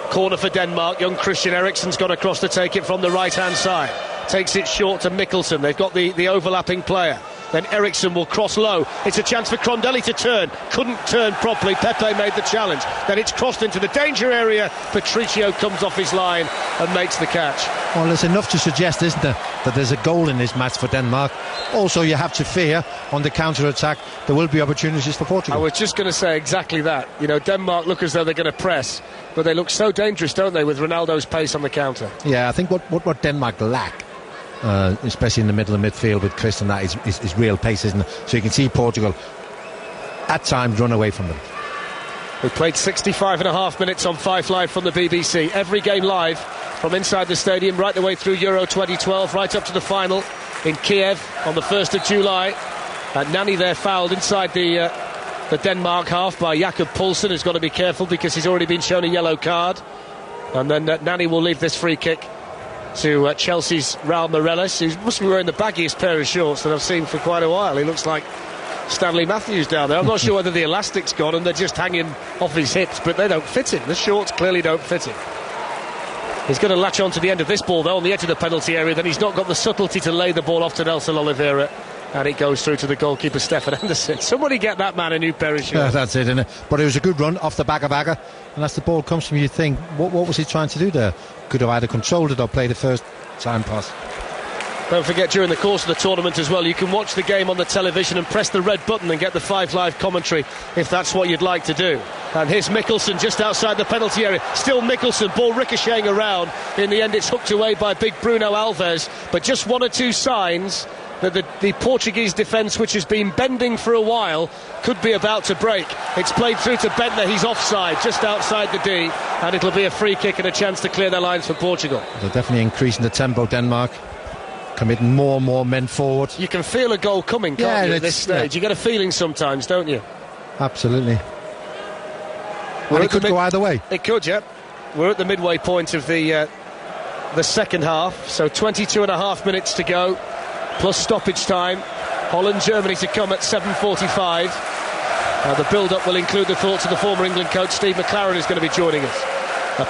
Corner for Denmark. Young Christian Eriksen's gone across to take it from the right-hand side. Takes it short to Mikkelsen. They've got the overlapping player. Then Eriksson will cross low. It's a chance for Crondelli to turn. Couldn't turn properly. Pepe made the challenge. Then it's crossed into the danger area. Patricio comes off his line and makes the catch. Well, there's enough to suggest, isn't there, that there's a goal in this match for Denmark. Also, you have to fear on the counter-attack there will be opportunities for Portugal. I was just going to say exactly that. You know, Denmark look as though they're going to press, but they look so dangerous, don't they, with Ronaldo's pace on the counter. Yeah, I think what Denmark lack, especially in the middle of midfield with Christian, that is real pace, isn't it? So you can see Portugal at times run away from them. We played 65.5 minutes on Five Live from the BBC. Every game live from inside the stadium right the way through Euro 2012, right up to the final in Kiev on the 1st of July. Nani there fouled inside the Denmark half by Jakob Poulsen, who's got to be careful because he's already been shown a yellow card. And then Nani will leave this free kick to Chelsea's Raul Meireles, who must be wearing the baggiest pair of shorts that I've seen for quite a while. He looks like Stanley Matthews down there. I'm not sure whether the elastic's gone and they're just hanging off his hips, but they don't fit him. The shorts clearly don't fit him. He's going to latch on to the end of this ball, though, on the edge of the penalty area. Then he's not got the subtlety to lay the ball off to Nelson Oliveira. And it goes through to the goalkeeper, Stefan Andersson. Somebody get that man a new pair of shorts. Yeah, that's it, isn't it? But it was a good run off the back of Agger. And as the ball comes from you, think, what was he trying to do there? Could have either controlled it or played the first time pass. Don't forget, during the course of the tournament as well, you can watch the game on the television and press the red button and get the Five Live commentary if that's what you'd like to do. And here's Mikkelsen just outside the penalty area. Still Mikkelsen, ball ricocheting around. In the end, it's hooked away by big Bruno Alves. But just one or two signs that the Portuguese defence, which has been bending for a while, could be about to break. It's played through to Bentner. He's offside, just outside the D, and it'll be a free kick and a chance to clear their lines for Portugal. They're definitely increasing the tempo, Denmark, committing more and more men forward. You can feel a goal coming, can't you, at this stage? You get a feeling sometimes, don't you? Absolutely. And it could go either way. It could, yeah. We're at the midway point of the second half, so 22.5 minutes to go, plus stoppage time. Holland-Germany to come at 7:45. The build-up will include the thoughts of the former England coach Steve McLaren, who's going to be joining us.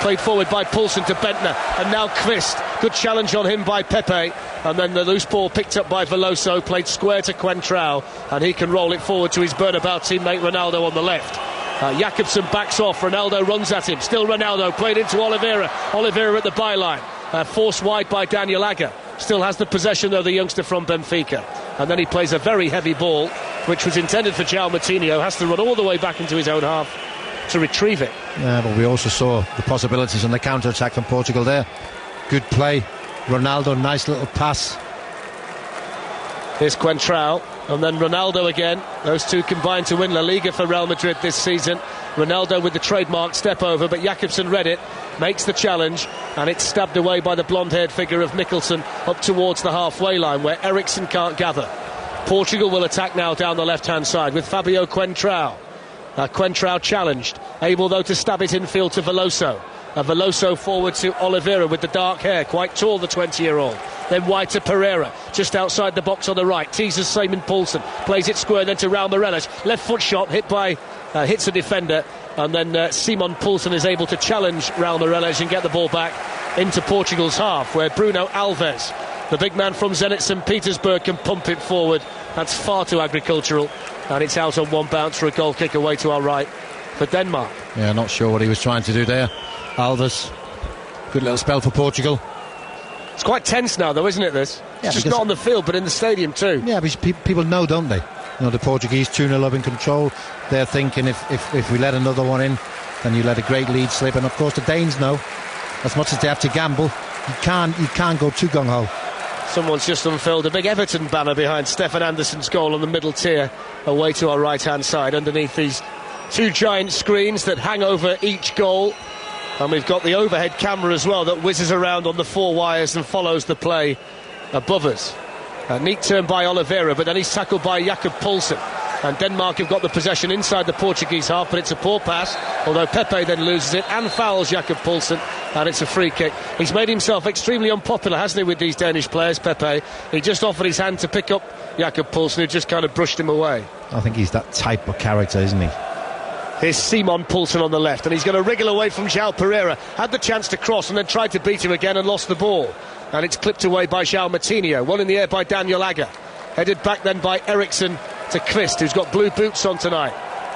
Played forward by Poulsen to Bentner, and now Kvist. Good challenge on him by Pepe, and then the loose ball picked up by Veloso, played square to Coentrão, and he can roll it forward to his Bernabeu teammate Ronaldo on the left. Jakobsen backs off, Ronaldo runs at him, still Ronaldo, played into Oliveira at the byline, forced wide by Daniel Agger. Still has the possession, though, the youngster from Benfica. And then he plays a very heavy ball, which was intended for João Moutinho, has to run all the way back into his own half to retrieve it. Yeah, but we also saw the possibilities on the counter-attack from Portugal there. Good play. Ronaldo, nice little pass. Here's Coentrão, and then Ronaldo again. Those two combined to win La Liga for Real Madrid this season. Ronaldo with the trademark step over, but Jakobsen read it, makes the challenge, and it's stabbed away by the blonde-haired figure of Mikkelsen up towards the halfway line where Eriksson can't gather. Portugal will attack now down the left-hand side with Fabio Coentrão. Coentrão challenged, able though to stab it infield to Veloso. Veloso forward to Oliveira with the dark hair, quite tall, the 20-year-old. Then wide to Pereira, just outside the box on the right. Teases Simon Poulsen, plays it square, then to Raul Meireles. Left foot shot, hits a defender, and then Simon Poulsen is able to challenge Raul Meireles and get the ball back into Portugal's half, where Bruno Alves, the big man from Zenit St. Petersburg, can pump it forward. That's far too agricultural. and it's out on one bounce for a goal kick away to our right for Denmark. Yeah, not sure what he was trying to do there. Alves, good little spell for Portugal. It's quite tense now, though, isn't it, this? Yeah, it's just not on the field, but in the stadium too. Yeah, because people know, don't they? You know, the Portuguese 2-0 up in control. They're thinking if we let another one in, then you let a great lead slip. And of course the Danes know, as much as they have to gamble, you can't go too gung-ho. Someone's just unfurled a big Everton banner behind Stefan Andersson's goal on the middle tier, away to our right-hand side, underneath these two giant screens that hang over each goal. And we've got the overhead camera as well that whizzes around on the four wires and follows the play above us. A neat turn by Oliveira, but then he's tackled by Jakob Poulsen. And Denmark have got the possession inside the Portuguese half, but it's a poor pass, although Pepe then loses it and fouls Jakob Poulsen, and it's a free kick. He's made himself extremely unpopular, hasn't he, with these Danish players, Pepe? He just offered his hand to pick up Jakob Poulsen, who just kind of brushed him away. I think he's that type of character, isn't he? Here's Simon Poulsen on the left, and he's going to wriggle away from João Pereira. Had the chance to cross and then tried to beat him again and lost the ball. And it's clipped away by João Moutinho. One in the air by Daniel Agger. Headed back then by Eriksson to Kvist, who's got blue boots on tonight.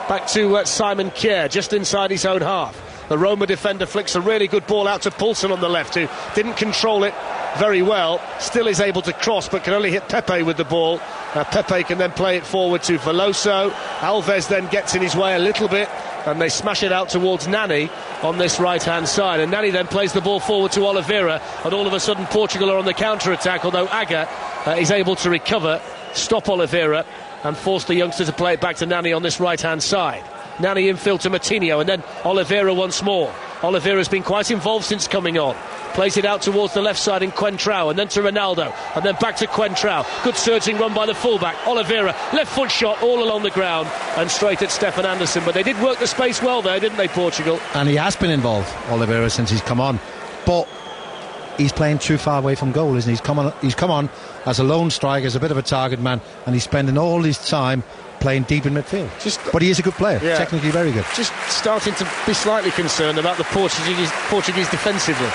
Back to Simon Kjær, just inside his own half. The Roma defender flicks a really good ball out to Poulsen on the left, who didn't control it very well. Still is able to cross, but can only hit Pepe with the ball. Pepe can then play it forward to Veloso. Alves then gets in his way a little bit, and they smash it out towards Nani on this right-hand side. And Nani then plays the ball forward to Oliveira, and all of a sudden Portugal are on the counter-attack, although Agger is able to recover, stop Oliveira, and force the youngster to play it back to Nani on this right-hand side. Nani infield to Moutinho, and then Oliveira once more. Oliveira's been quite involved since coming on. Plays it out towards the left side in Coentrão, and then to Ronaldo, and then back to Coentrão. Good surging run by the fullback. Oliveira, left foot shot all along the ground and straight at Stefan Andersson. But they did work the space well there, didn't they, Portugal? And he has been involved, Oliveira, since he's come on. But he's playing too far away from goal, isn't he? He's come on as a lone striker, as a bit of a target man, and he's spending all his time playing deep in midfield. But he is a good player, technically very good. Just starting to be slightly concerned about the Portuguese defensively.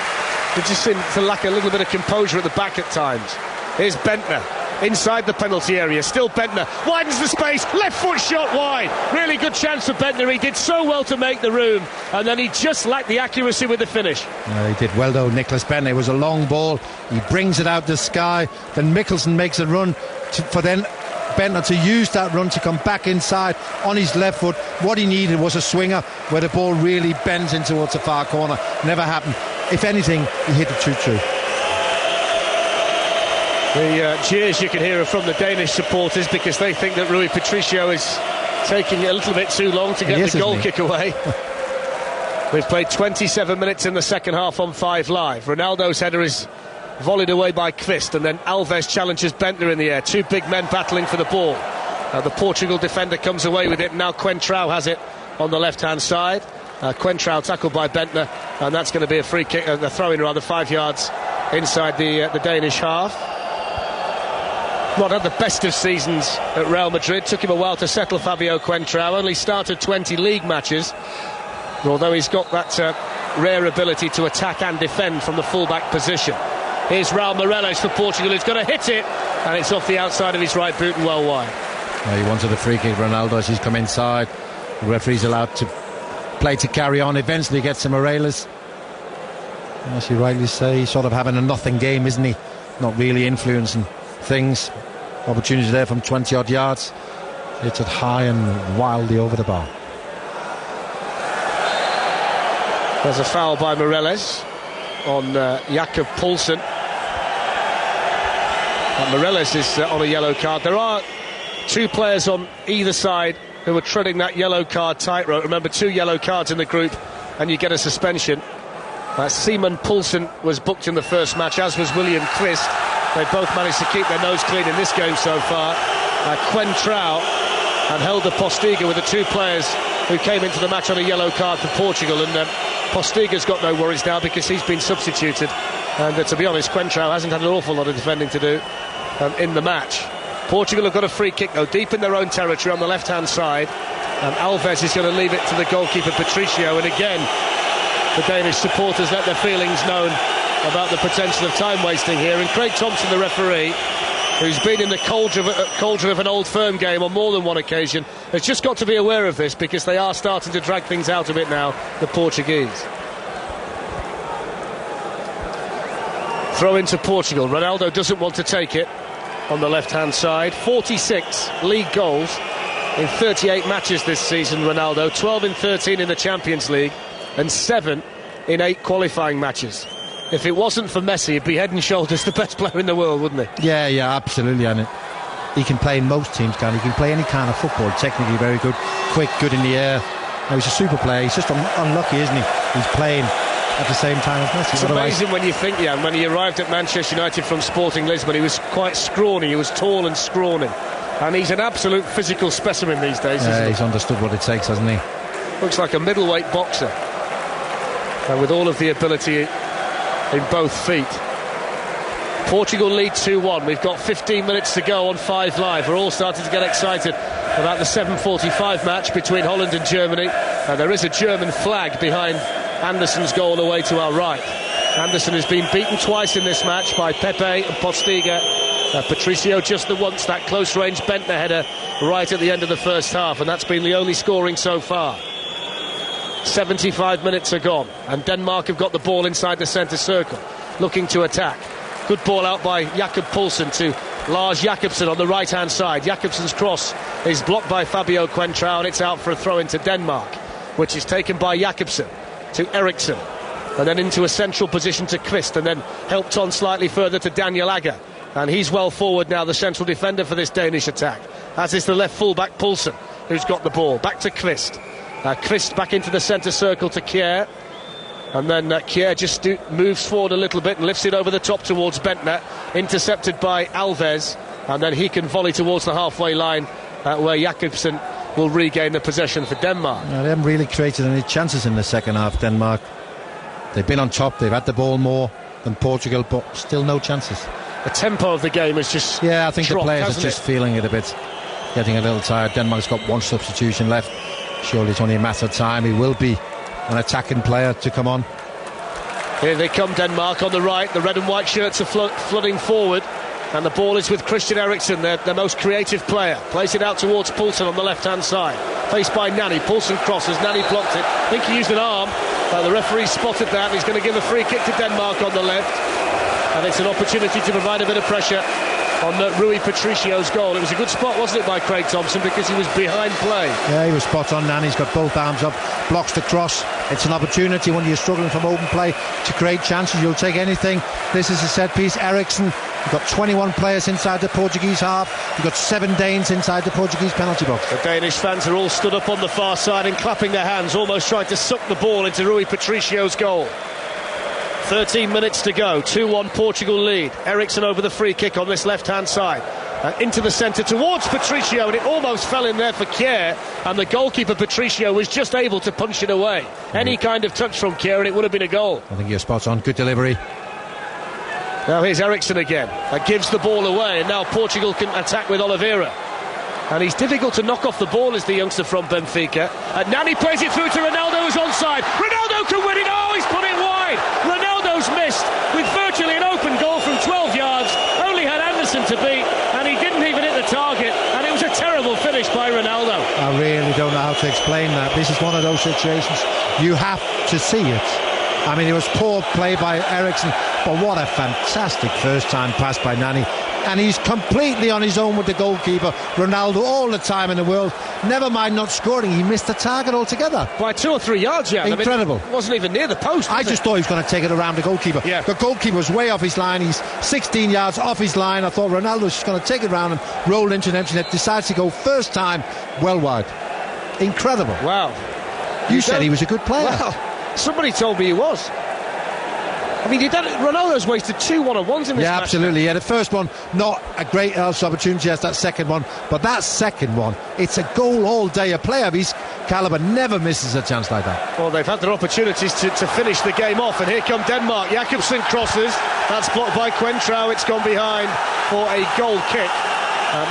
They just seem to lack a little bit of composure at the back at times. Here's Bentner inside the penalty area. Still Bentner widens the space, left foot shot wide. Really good chance for Bentner. He did so well to make the room, and then he just lacked the accuracy with the finish. He did well though, Nicholas Bentner. It was a long ball, he brings it out the sky, then Mikkelsen makes a run for then Bentner to use that run to come back inside on his left foot. What he needed was a swinger where the ball really bends in towards the far corner. Never happened. If anything, he hit it too true. The jeers you can hear are from the Danish supporters, because they think that Rui Patricio is taking a little bit too long to get the goal kick away. We've played 27 minutes in the second half on 5 Live. Ronaldo's header is volleyed away by Kvist, and then Alves challenges Bentner in the air. Two big men battling for the ball. The Portugal defender comes away with it, and now Coentrão has it on the left-hand side. Coentrão tackled by Bentner, and that's going to be a free kick, a throw-in rather, 5 yards inside the Danish half. Not had the best of seasons at Real Madrid. Took him a while to settle Fabio Coentrão. Only started 20 league matches, although he's got that rare ability to attack and defend from the full-back position. Here's Raul Meireles for Portugal, who's going to hit it, and it's off the outside of his right boot and well wide. He wanted a free kick, Ronaldo, as he's come inside. The referee's allowed to play to carry on. Eventually gets to Meireles. As you rightly say, he's sort of having a nothing game, isn't he? Not really influencing things. Opportunity there from 20 odd yards. Hits it high and wildly over the bar. There's a foul by Meireles on Jakob Poulsen. Meireles is on a yellow card. There are two players on either side who are treading that yellow card tightrope. Remember, 2 yellow cards in the group and you get a suspension. Simon Poulsen was booked in the first match, as was William Kvist. They both managed to keep their nose clean in this game so far. Coentrão and Helder Postiga were the 2 players who came into the match on a yellow card for Portugal, and Postiga's got no worries now because he's been substituted, and to be honest, Coentrão hasn't had an awful lot of defending to do in the match. Portugal have got a free kick though, deep in their own territory on the left hand side, and Alves is going to leave it to the goalkeeper Patricio, and again the Danish supporters let their feelings known about the potential of time wasting here. And Craig Thompson, the referee, who's been in the cauldron of an Old Firm game on more than one occasion, has just got to be aware of this, because they are starting to drag things out a bit now, the Portuguese. Throw into Portugal. Ronaldo doesn't want to take it on the left-hand side. 46 league goals in 38 matches this season, Ronaldo. 12 in 13 in the Champions League and 7 in 8 qualifying matches. If it wasn't for Messi, he'd be head and shoulders the best player in the world, wouldn't he? Yeah, absolutely. And he can play in most teams, he can play any kind of football. Technically very good, quick, good in the air. Now, he's a super player. He's just unlucky, isn't he? He's playing at the same time as Messi. It's amazing when you think, Jan, when he arrived at Manchester United from Sporting Lisbon, he was quite scrawny. He was tall and scrawny, and he's an absolute physical specimen these days. Yeah, isn't he? He's understood what it takes, hasn't he? Looks like a middleweight boxer, with all of the ability in both feet. Portugal lead 2-1. We've got 15 minutes to go on 5 Live. We're all starting to get excited about the 7:45 match between Holland and Germany. There is a German flag behind Anderson's goal away to our right. Anderson has been beaten twice in this match by Pepe and Postiga. Patricio just the once, that close-range Bentner header right at the end of the first half, and that's been the only scoring so far. 75 minutes are gone, and Denmark have got the ball inside the centre circle, looking to attack. Good ball out by Jakob Poulsen to Lars Jakobsen on the right-hand side. Jakobsen's cross is blocked by Fabio Quentrao, and it's out for a throw into Denmark, which is taken by Jakobsen to Eriksson, and then into a central position to Kvist, and then helped on slightly further to Daniel Agger, and he's well forward now, the central defender for this Danish attack, as is the left full-back Poulsen, who's got the ball. Back to Kvist. Kvist back into the centre circle to Kjær, and then Kjær just moves forward a little bit and lifts it over the top towards Bentner, intercepted by Alves, and then he can volley towards the halfway line, where Jakobsen will regain the possession for Denmark. They haven't really created any chances in the second half, Denmark. They've been on top, they've had the ball more than Portugal, but still no chances. The tempo of the game is just I think dropped, the players are just feeling it a bit, getting a little tired. Denmark's got one substitution left. Surely it's only a matter of time. He will be an attacking player to come on. Here they come, Denmark on the right. The red and white shirts are flooding forward, and the ball is with Christian Eriksen, their most creative player. Plays it out towards Poulsen on the left-hand side. Faced by Nani. Poulsen crosses. Nani blocked it. I think he used an arm. The referee spotted that. He's going to give a free kick to Denmark on the left. And it's an opportunity to provide a bit of pressure on Rui Patricio's goal. It was a good spot, wasn't it, by Craig Thompson, because he was behind play. Yeah, he was spot on. Nani's got both arms up, blocks the cross. It's an opportunity when you're struggling from open play to create chances. You'll take anything. This is a set piece. Eriksen, you've got 21 players inside the Portuguese half. You've got 7 Danes inside the Portuguese penalty box. The Danish fans are all stood up on the far side and clapping their hands, almost trying to suck the ball into Rui Patricio's goal. 13 minutes to go, 2-1 Portugal lead. Eriksen over the free kick on this left-hand side. Into the centre towards Patricio, and it almost fell in there for Kjær, and the goalkeeper Patricio was just able to punch it away. Any kind of touch from Kjær and it would have been a goal. I think you're spot on. Good delivery. Now here's Eriksen again. That gives the ball away, and now Portugal can attack with Oliveira. And he's difficult to knock off the ball, is the youngster from Benfica. And Nani plays it through to Ronaldo, who's onside. Ronaldo can win it. Oh, he's put it wide. Ronaldo's missed with virtually an open goal from 12 yards. Only had Anderson to beat, and he didn't even hit the target. And it was a terrible finish by Ronaldo. I really don't know how to explain that. This is one of those situations you have to see it. I mean, it was poor play by Eriksen, but what a fantastic first-time pass by Nani. And he's completely on his own with the goalkeeper, Ronaldo, all the time in the world. Never mind not scoring, he missed the target altogether. By 2 or 3 yards, yeah. Incredible. I mean, it wasn't even near the post. I just thought he was going to take it around the goalkeeper. Yeah. The goalkeeper was way off his line. He's 16 yards off his line. I thought Ronaldo was just going to take it around and roll into an empty net. Decides to go first time well wide. Incredible. Wow. You said he was a good player. Well, somebody told me he was. I mean, Ronaldo's wasted 2 one-on-ones in this match. Yeah, absolutely. Yeah, the first one, not a great else opportunity as that second one, but that second one, it's a goal all day. A player of his calibre never misses a chance like that. Well, they've had their opportunities to finish the game off, and here come Denmark. Jakobsen crosses. That's blocked by Quentrao. It's gone behind for a goal kick.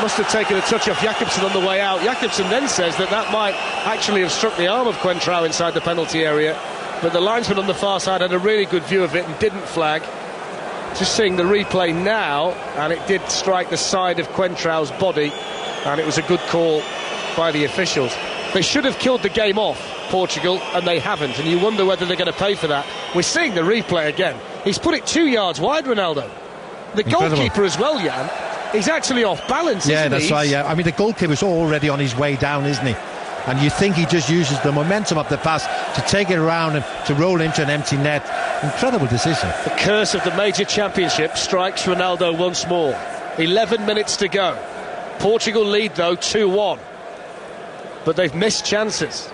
Must have taken a touch off Jakobsen on the way out. Jakobsen then says that might actually have struck the arm of Quentrao inside the penalty area. But the linesman on the far side had a really good view of it and didn't flag. Just seeing the replay now, and it did strike the side of Coentrão's body, and it was a good call by the officials. They should have killed the game off, Portugal, and they haven't, and you wonder whether they're going to pay for that. We're seeing the replay again. He's put it 2 yards wide, Ronaldo. The goalkeeper as well, Jan. He's actually off balance, isn't he? Yeah, that's right, yeah. I mean, the goalkeeper's already on his way down, isn't he? And you think he just uses the momentum of the pass to take it around and to roll into an empty net. Incredible decision. The curse of the major championship strikes Ronaldo once more. 11 minutes to go. Portugal lead, though, 2-1. But they've missed chances.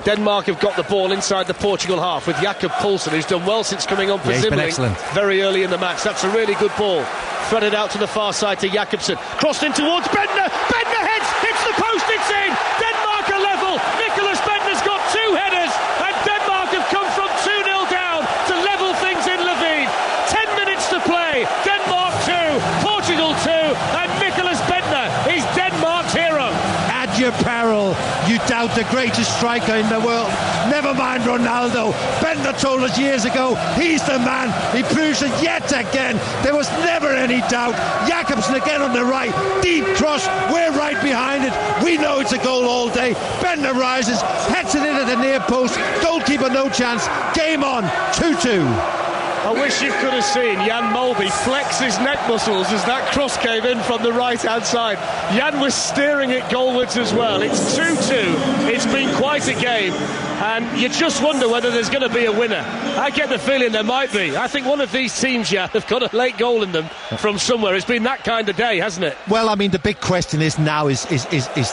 Denmark have got the ball inside the Portugal half with Jakob Poulsen, who's done well since coming on for Zimmerling very early in the match. That's a really good ball. Threaded out to the far side to Jakobsen. Crossed in towards Bendtner. Bendtner heads, hits the post, it's in. Denmark are level. Nicholas Bendtner's got 2 headers, and Denmark have come from 2-0 down to level things in Levine. 10 minutes to play. Denmark 2, Portugal 2, and Nicholas Bendtner is Denmark's hero. At your peril, you doubt the greatest striker in the world. Never mind Ronaldo. Bendtner told us years ago, he's the man. He proves it yet again. There was never any doubt. Jakobsen again on the right. Deep cross. We're right behind it. We know it's a goal all day. Bendtner rises, heads it in at the near post. Goalkeeper no chance. Game on. 2-2. I wish you could have seen Jan Molby flex his neck muscles as that cross came in from the right-hand side. Jan was steering it goalwards as well. It's 2-2. It's been quite a game, and you just wonder whether there's going to be a winner. I get the feeling there might be. I think one of these teams, Jan, have got a late goal in them from somewhere. It's been that kind of day, hasn't it? Well, I mean, the big question is now is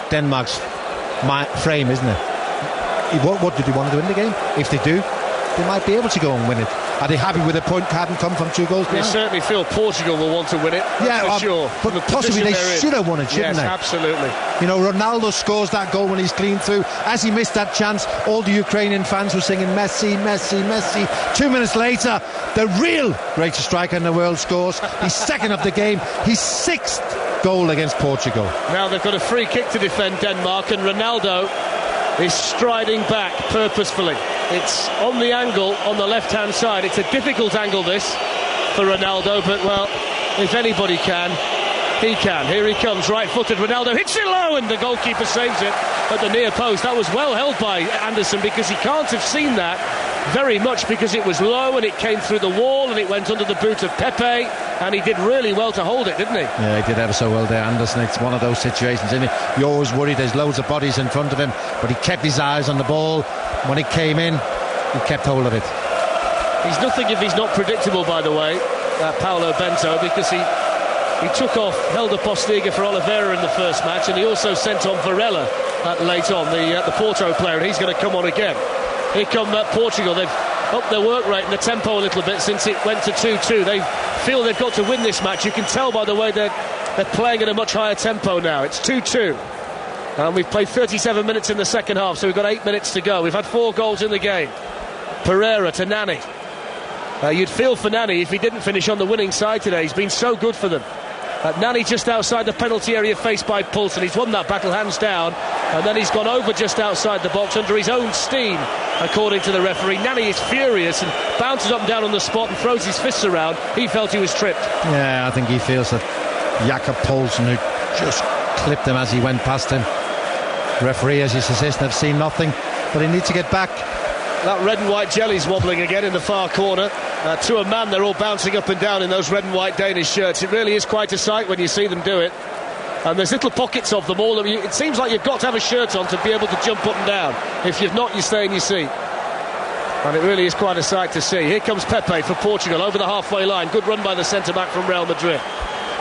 Denmark's frame, isn't it? What do they want to do in the game? If they do, they might be able to go and win it. Are they happy with a point having come from 2 goals behind? They certainly feel Portugal will want to win it. Yeah, for sure. But possibly they should have won it, shouldn't they? Yes, absolutely. You know, Ronaldo scores that goal when he's clean through. As he missed that chance, all the Ukrainian fans were singing Messi, Messi, Messi. 2 minutes later, the real greatest striker in the world scores. He's second of the game. He's 6th goal against Portugal. Now they've got a free kick to defend Denmark, and Ronaldo is striding back purposefully. It's on the angle on the left-hand side. It's a difficult angle, this, for Ronaldo, but, well, if anybody can, he can. Here he comes, right-footed. Ronaldo hits it low, and the goalkeeper saves it at the near post. That was well held by Anderson, because he can't have seen that very much, because it was low and it came through the wall and it went under the boot of Pepe, and he did really well to hold it, didn't he? Yeah, he did ever so well there, Anderson. It's one of those situations, isn't it? You're always worried there's loads of bodies in front of him, but he kept his eyes on the ball. When it came in, he kept hold of it. He's nothing if he's not predictable, by the way, Paulo Bento, because he took off Helder Postiga for Oliveira in the first match, and he also sent on Varela late on, the Porto player, and he's going to come on again. Here come Portugal. They've upped their work rate and the tempo a little bit since it went to 2-2. They feel they've got to win this match. You can tell by the way they're playing at a much higher tempo now. It's 2-2. And we've played 37 minutes in the second half, so we've got 8 minutes to go. We've had 4 goals in the game. Pereira to Nani. You'd feel for Nani if he didn't finish on the winning side today. He's been so good for them. Nani just outside the penalty area, faced by Poulsen. He's won that battle hands down, and then he's gone over just outside the box under his own steam, according to the referee. Nani is furious and bounces up and down on the spot and throws his fists around. He felt he was tripped. Yeah, I think he feels that Jakob Poulsen, who just clipped him as he went past him. Referee, as his assistant, have seen nothing, but he needs to get back. That red and white jelly's wobbling again in the far corner. To a man, they're all bouncing up and down in those red and white Danish shirts. It really is quite a sight when you see them do it. And there's little pockets of them all. It seems like you've got to have a shirt on to be able to jump up and down. If you've not, you stay in your seat. And it really is quite a sight to see. Here comes Pepe for Portugal over the halfway line. Good run by the centre-back from Real Madrid.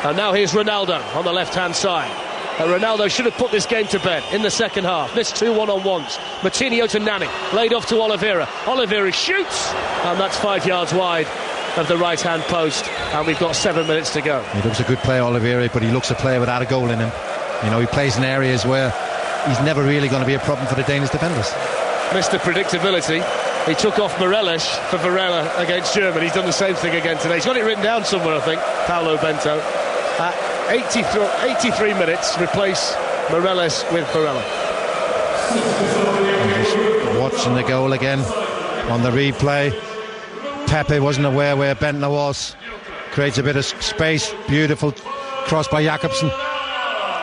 And now here's Ronaldo on the left-hand side. Ronaldo should have put this game to bed in the second half. Missed 2 one-on-ones. Martinho to Nani. Laid off to Oliveira. Oliveira shoots, and that's 5 yards wide of the right-hand post. And we've got 7 minutes to go. He looks a good player, Oliveira, but he looks a player without a goal in him. You know, he plays in areas where he's never really going to be a problem for the Danish defenders. Mr. Predictability. He took off Morelos for Varela against Germany. He's done the same thing again today. He's got it written down somewhere, I think, Paulo Bento. 83 minutes, replace Morelos with Varela. Watching the goal again on the replay. Pepe wasn't aware where Bentner was. creates a bit of space. Beautiful cross by Jakobsen.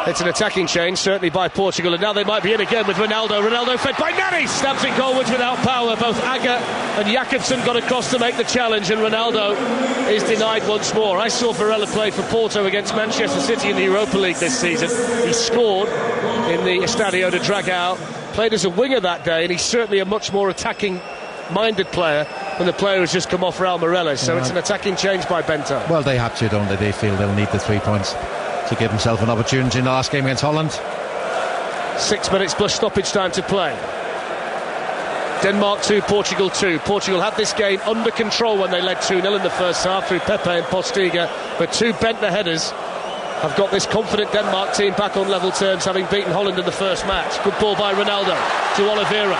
It's an attacking change, certainly by Portugal, and now they might be in again with Ronaldo. Ronaldo fed by Nani, stabs it goalwards without power. Both Agger and Jakobsen got across to make the challenge, and Ronaldo is denied once more. I saw Varela play for Porto against Manchester City in the Europa League this season. He scored in the Estadio de Dragao, played as a winger that day, and he's certainly a much more attacking-minded player than the player who's just come off Real Morelos. So it's an attacking change by Bento. Well, they have to, don't they? They feel they'll need the 3 points to give himself an opportunity in the last game against Holland. 6 minutes plus stoppage time to play. Denmark 2, Portugal 2. Portugal had this game under control when they led 2-0 in the first half through Pepe and Postiga, but two Bentner headers have got this confident Denmark team back on level terms, having beaten Holland in the first match. Good ball by Ronaldo to Oliveira.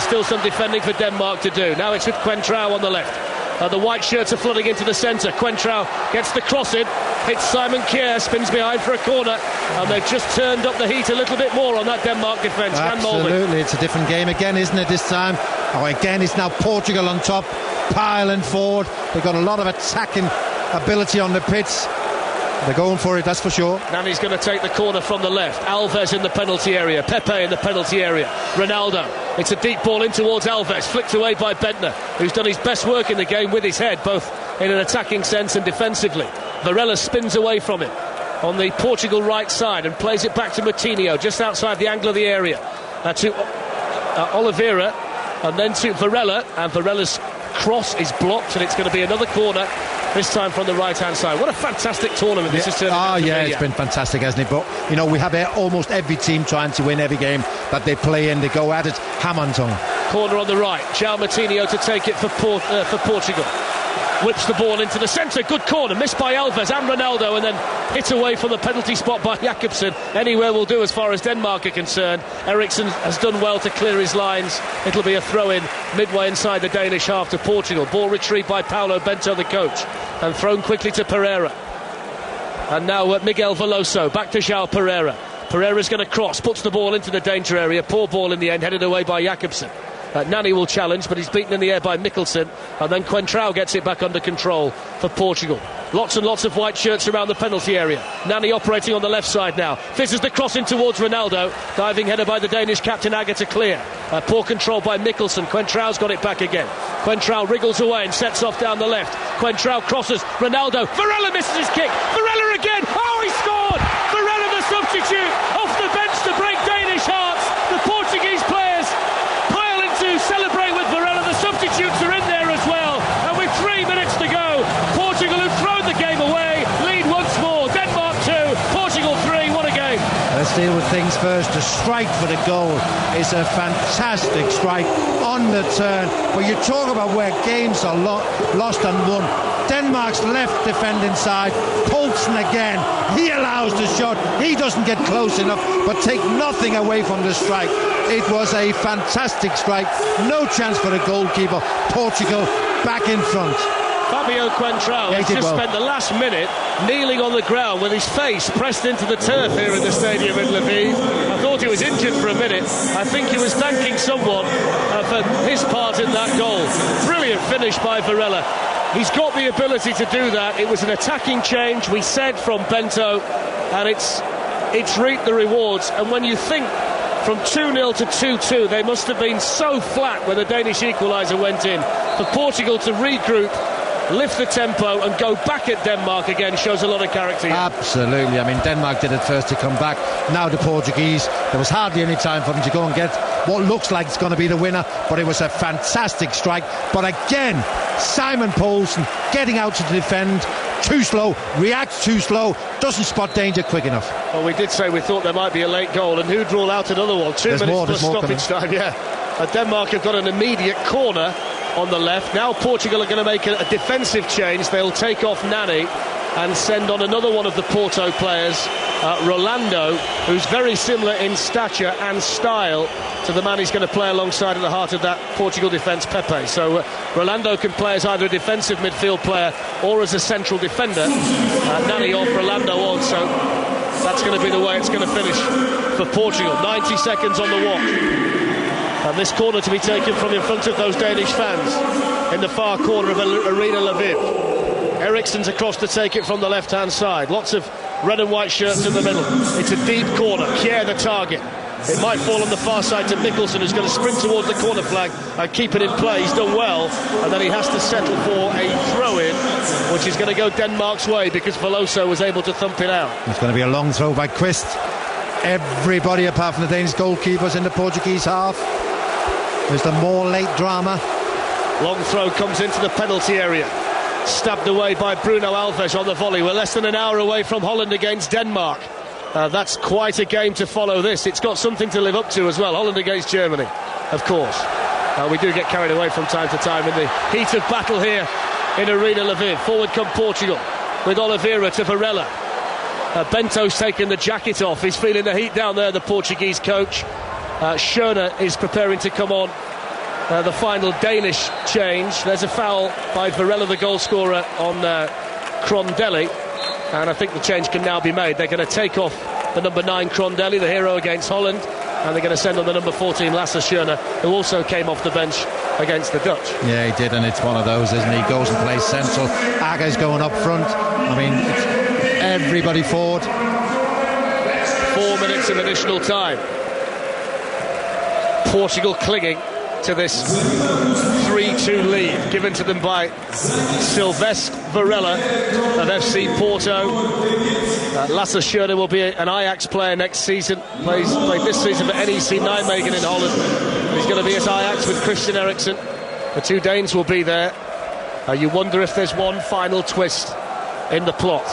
Still some defending for Denmark to do. Now it's with Quentrao on the left. The white shirts are flooding into the centre. Quentrao gets the cross in, hits Simon Kjær, spins behind for a corner, and they've just turned up the heat a little bit more on that Denmark defence. Absolutely, it's a different game again, isn't it, this time? Oh, again, it's now Portugal on top, piling forward. They've got a lot of attacking ability on the pitch. They're going for it, that's for sure. Nani's going to take the corner from the left. Alves in the penalty area. Pepe in the penalty area. Ronaldo. It's a deep ball in towards Alves. Flicked away by Bentner, who's done his best work in the game with his head, both in an attacking sense and defensively. Varela spins away from him on the Portugal right side and plays it back to Moutinho, just outside the angle of the area. To Oliveira, and then to Varela. And Varela's cross is blocked, and it's going to be another corner, this time from the right-hand side. What a fantastic tournament this has turned out to be. It's been fantastic, hasn't it? But, you know, we have almost every team trying to win every game that they play in. They go at it, hammer-on. Corner on the right. João Moutinho to take it for Portugal. Whips the ball into the centre. Good corner, missed by Alves and Ronaldo, and then hit away from the penalty spot by Jakobsen. Anywhere will do as far as Denmark are concerned. Eriksson has done well to clear his lines. It'll be a throw-in midway inside the Danish half to Portugal. Ball retrieved by Paulo Bento, the coach, and thrown quickly to Pereira. And now Miguel Veloso, back to João Pereira. Pereira's going to cross, puts the ball into the danger area. Poor ball in the end, headed away by Jakobsen. Nani will challenge, but he's beaten in the air by Mikkelsen, and then Quentrao gets it back under control for Portugal. Lots and lots of white shirts around the penalty area. Nani operating on the left side now. Fizzes the cross in towards Ronaldo. Diving header by the Danish captain Agger to clear. Poor control by Mikkelsen. Quentrao's got it back again. Quentrao wriggles away and sets off down the left. Quentrao crosses. Ronaldo. Varela misses his kick. Varela again. Oh, he scored! Varela the substitute off the bench to break Danish hearts. The Portuguese players to celebrate with Varela. The substitutes are in there as well, and with 3 minutes to go, Portugal have thrown the game away, lead once more. Denmark 2, Portugal 3. What a game. Let's deal with things first. The strike for the goal is a fantastic strike on the turn, but you talk about where games are lost and won. Denmark's left defending side, Poulsen again, he allows the shot, he doesn't get close enough, but take nothing away from the strike. It was a fantastic strike, no chance for the goalkeeper. Portugal back in front. Fabio Quentrao has just spent the last minute kneeling on the ground with his face pressed into the turf here in the stadium in Lviv. I thought he was injured for a minute. I think he was thanking someone for his part in that goal. Brilliant finish by Varela. He's got the ability to do that. It was an attacking change, we said, from Bento, and it's reaped the rewards. And when you think from 2-0 to 2-2, they must have been so flat when the Danish equaliser went in. For Portugal to regroup, lift the tempo and go back at Denmark again shows a lot of character here. Absolutely. I mean, Denmark did it first to come back. Now the Portuguese. There was hardly any time for them to go and get what looks like it's going to be the winner, but it was a fantastic strike. But again, Simon Poulsen getting out to defend, too slow, reacts too slow, doesn't spot danger quick enough. Well, we did say we thought there might be a late goal, and who'd rule out another one? 2 minutes plus stoppage time, yeah. Denmark have got an immediate corner on the left. Now Portugal are going to make a defensive change. They'll take off Nani and send on another one of the Porto players, Rolando, who's very similar in stature and style to the man he's going to play alongside at the heart of that Portugal defence, Pepe. So Rolando can play as either a defensive midfield player or as a central defender. Nani off, Rolando on, so that's going to be the way it's going to finish for Portugal. 90 seconds on the watch. And this corner to be taken from in front of those Danish fans in the far corner of Arena Lviv. Eriksen's across to take it from the left-hand side. Lots of red and white shirts in the middle. It's a deep corner. Kjær the target. It might fall on the far side to Mikkelsen, who's going to sprint towards the corner flag and keep it in play. He's done well, and then he has to settle for a throw-in, which is going to go Denmark's way because Veloso was able to thump it out. It's going to be a long throw by Quist. Everybody apart from the Danish goalkeepers in the Portuguese half. There's the more late drama. Long throw comes into the penalty area. Stabbed away by Bruno Alves on the volley. We're less than an hour away from Holland against Denmark. That's quite a game to follow this. It's got something to live up to as well. Holland against Germany, of course. We do get carried away from time to time in the heat of battle here in Arena Lviv. Forward come Portugal with Oliveira to Varela. Bento's taken the jacket off. He's feeling the heat down there, the Portuguese coach. Schöne is preparing to come on. The final Danish change. There's a foul by Varela, the goal scorer, on Crondelli. And I think the change can now be made. They're going to take off the number 9 Crondelli, the hero against Holland, and they're going to send on the number 14 Lasse Schöne, who also came off the bench against the Dutch. Yeah, he did, and it's one of those, isn't he? Goes and plays central. Aga's going up front. I mean, it's everybody forward. 4 minutes of additional time. Portugal clinging to this 3-2 lead given to them by Silvestre Varela of FC Porto. Lasse Schöne will be an Ajax player next season. Played this season for NEC Nijmegen in Holland. He's going to be at Ajax with Christian Eriksen. The two Danes will be there. You wonder if there's one final twist in the plot.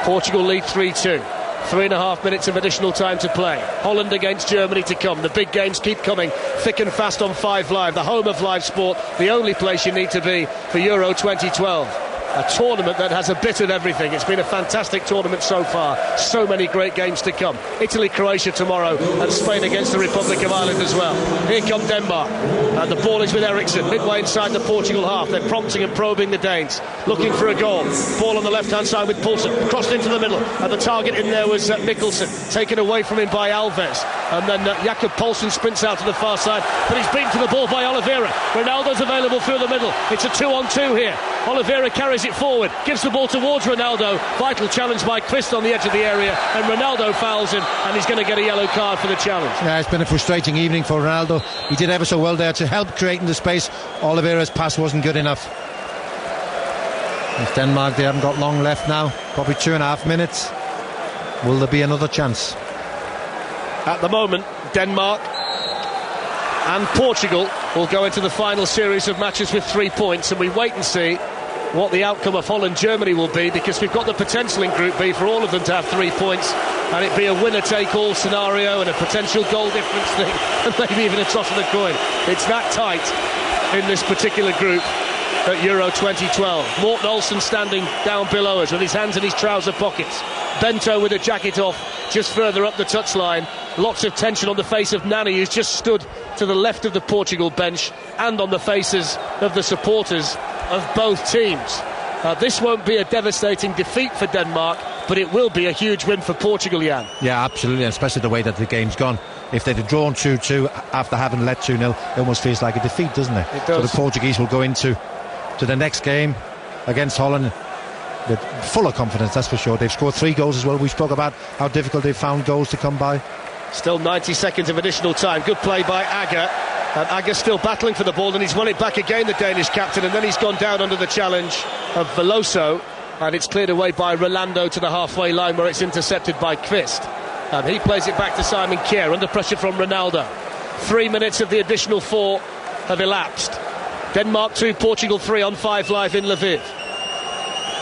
Portugal lead 3-2. 3.5 minutes of additional time to play. Holland against Germany to come. The big games keep coming thick and fast on 5 Live, the home of live sport, the only place you need to be for Euro 2012. A tournament that has a bit of everything. It's been a fantastic tournament so far. So many great games to come. Italy, Croatia tomorrow, and Spain against the Republic of Ireland as well. Here come Denmark. And the ball is with Eriksen, midway inside the Portugal half. They're prompting and probing the Danes, looking for a goal. Ball on the left-hand side with Poulsen, crossed into the middle, and the target in there was Mikkelsen, taken away from him by Alves. And then Jakob Poulsen sprints out to the far side, but he's beaten to the ball by Oliveira. Ronaldo's available through the middle. It's a 2-on-2 here. Oliveira carries it forward, gives the ball towards Ronaldo. Vital challenge by Quist on the edge of the area, and Ronaldo fouls him, and he's going to get a yellow card for the challenge. Yeah, it's been a frustrating evening for Ronaldo. He did ever so well there to help creating the space. Oliveira's pass wasn't good enough. It's Denmark, they haven't got long left now, probably 2.5 minutes. Will there be another chance? At the moment, Denmark and Portugal will go into the final series of matches with 3 points, and we wait and see what the outcome of Holland-Germany will be, because we've got the potential in Group B for all of them to have 3 points, and it'd be a winner-take-all scenario and a potential goal difference thing, and maybe even a toss of the coin. It's that tight in this particular group at Euro 2012. Morten Olsen standing down below us with his hands in his trouser pockets. Bento with a jacket off just further up the touchline. Lots of tension on the face of Nani, who's just stood to the left of the Portugal bench, and on the faces of the supporters of both teams. This won't be a devastating defeat for Denmark, but it will be a huge win for Portugal, Jan. Yeah, absolutely, especially the way that the game's gone. If they'd have drawn 2-2 after having led 2-0, it almost feels like a defeat, doesn't it? It does. So the Portuguese will go into the next game against Holland with full of confidence, that's for sure. They've scored 3 goals as well. We spoke about how difficult they've found goals to come by. Still 90 seconds of additional time. Good play by Agger. And Agger's still battling for the ball, and he's won it back again, the Danish captain, and then he's gone down under the challenge of Veloso, and it's cleared away by Rolando to the halfway line, where it's intercepted by Quist. And he plays it back to Simon Kjær under pressure from Ronaldo. 3 minutes of the additional 4 have elapsed. Denmark 2, Portugal 3 on 5 Live in Lviv.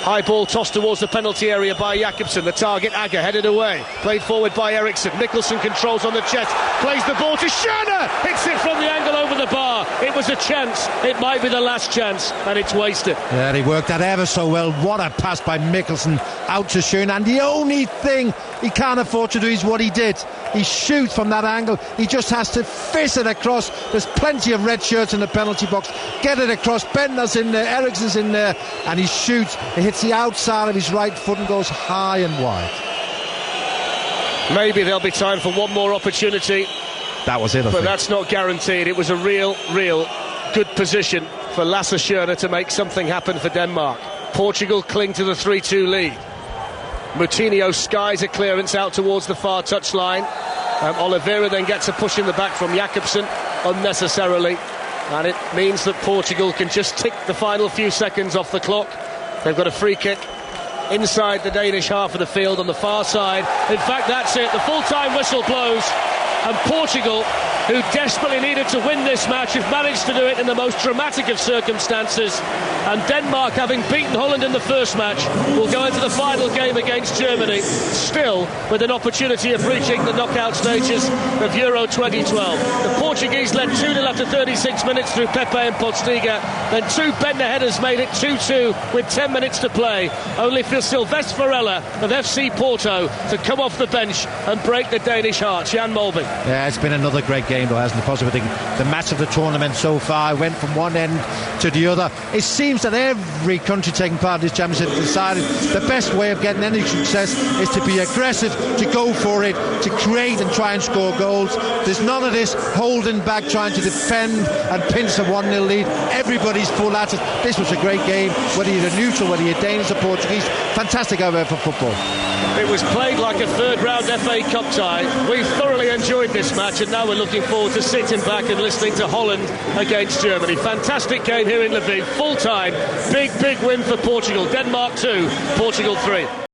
High ball tossed towards the penalty area by Jakobsen. The target, Agger, headed away. Played forward by Eriksen. Mikkelsen controls on the chest. Plays the ball to Schöne. Hits it from the angle over the bar. It was a chance. It might be the last chance, and it's wasted. Yeah, he worked that ever so well. What a pass by Mikkelsen out to Schöne. And the only thing he can't afford to do is what he did. He shoots from that angle. He just has to fist it across. There's plenty of red shirts in the penalty box. Get it across. Bentner's in there. Eriksen's in there. And he shoots. He hits the outside of his right foot and goes high and wide. Maybe there'll be time for one more opportunity. That was it, I think. That's not guaranteed. It was a real good position for Lasse Schöne to make something happen for Denmark. Portugal cling to the 3-2 lead. Moutinho skies a clearance out towards the far touchline. Oliveira then gets a push in the back from Jakobsen unnecessarily, and it means that Portugal can just tick the final few seconds off the clock. They've got a free kick inside the Danish half of the field on the far side. In fact, that's it. The full-time whistle blows, and Portugal, who desperately needed to win this match, have managed to do it in the most dramatic of circumstances. And Denmark, having beaten Holland in the first match, will go into the final game against Germany, still with an opportunity of reaching the knockout stages of Euro 2012. The Portuguese led 2-0 after 36 minutes through Pepe and Postiga. Then two bender headers made it 2-2 with 10 minutes to play, only for Sylvestre Varela of FC Porto to come off the bench and break the Danish heart. Jan Molby. Yeah, it's been another great game, though, hasn't it? Possibly the match of the tournament so far. Went from one end to the other. It seems that every country taking part in this championship decided the best way of getting any success is to be aggressive, to go for it, to create and try and score goals. There's none of this holding back, trying to defend and pinch a 1-0 lead. Everybody's full at it. This was a great game, whether you're neutral, whether you're Danish or Portuguese. Fantastic hour for football. It was played like a third-round FA Cup tie. We thoroughly enjoyed this match, and now we're looking forward to sitting back and listening to Holland against Germany. Fantastic game here in Lviv, full-time, big win for Portugal. Denmark 2, Portugal 3.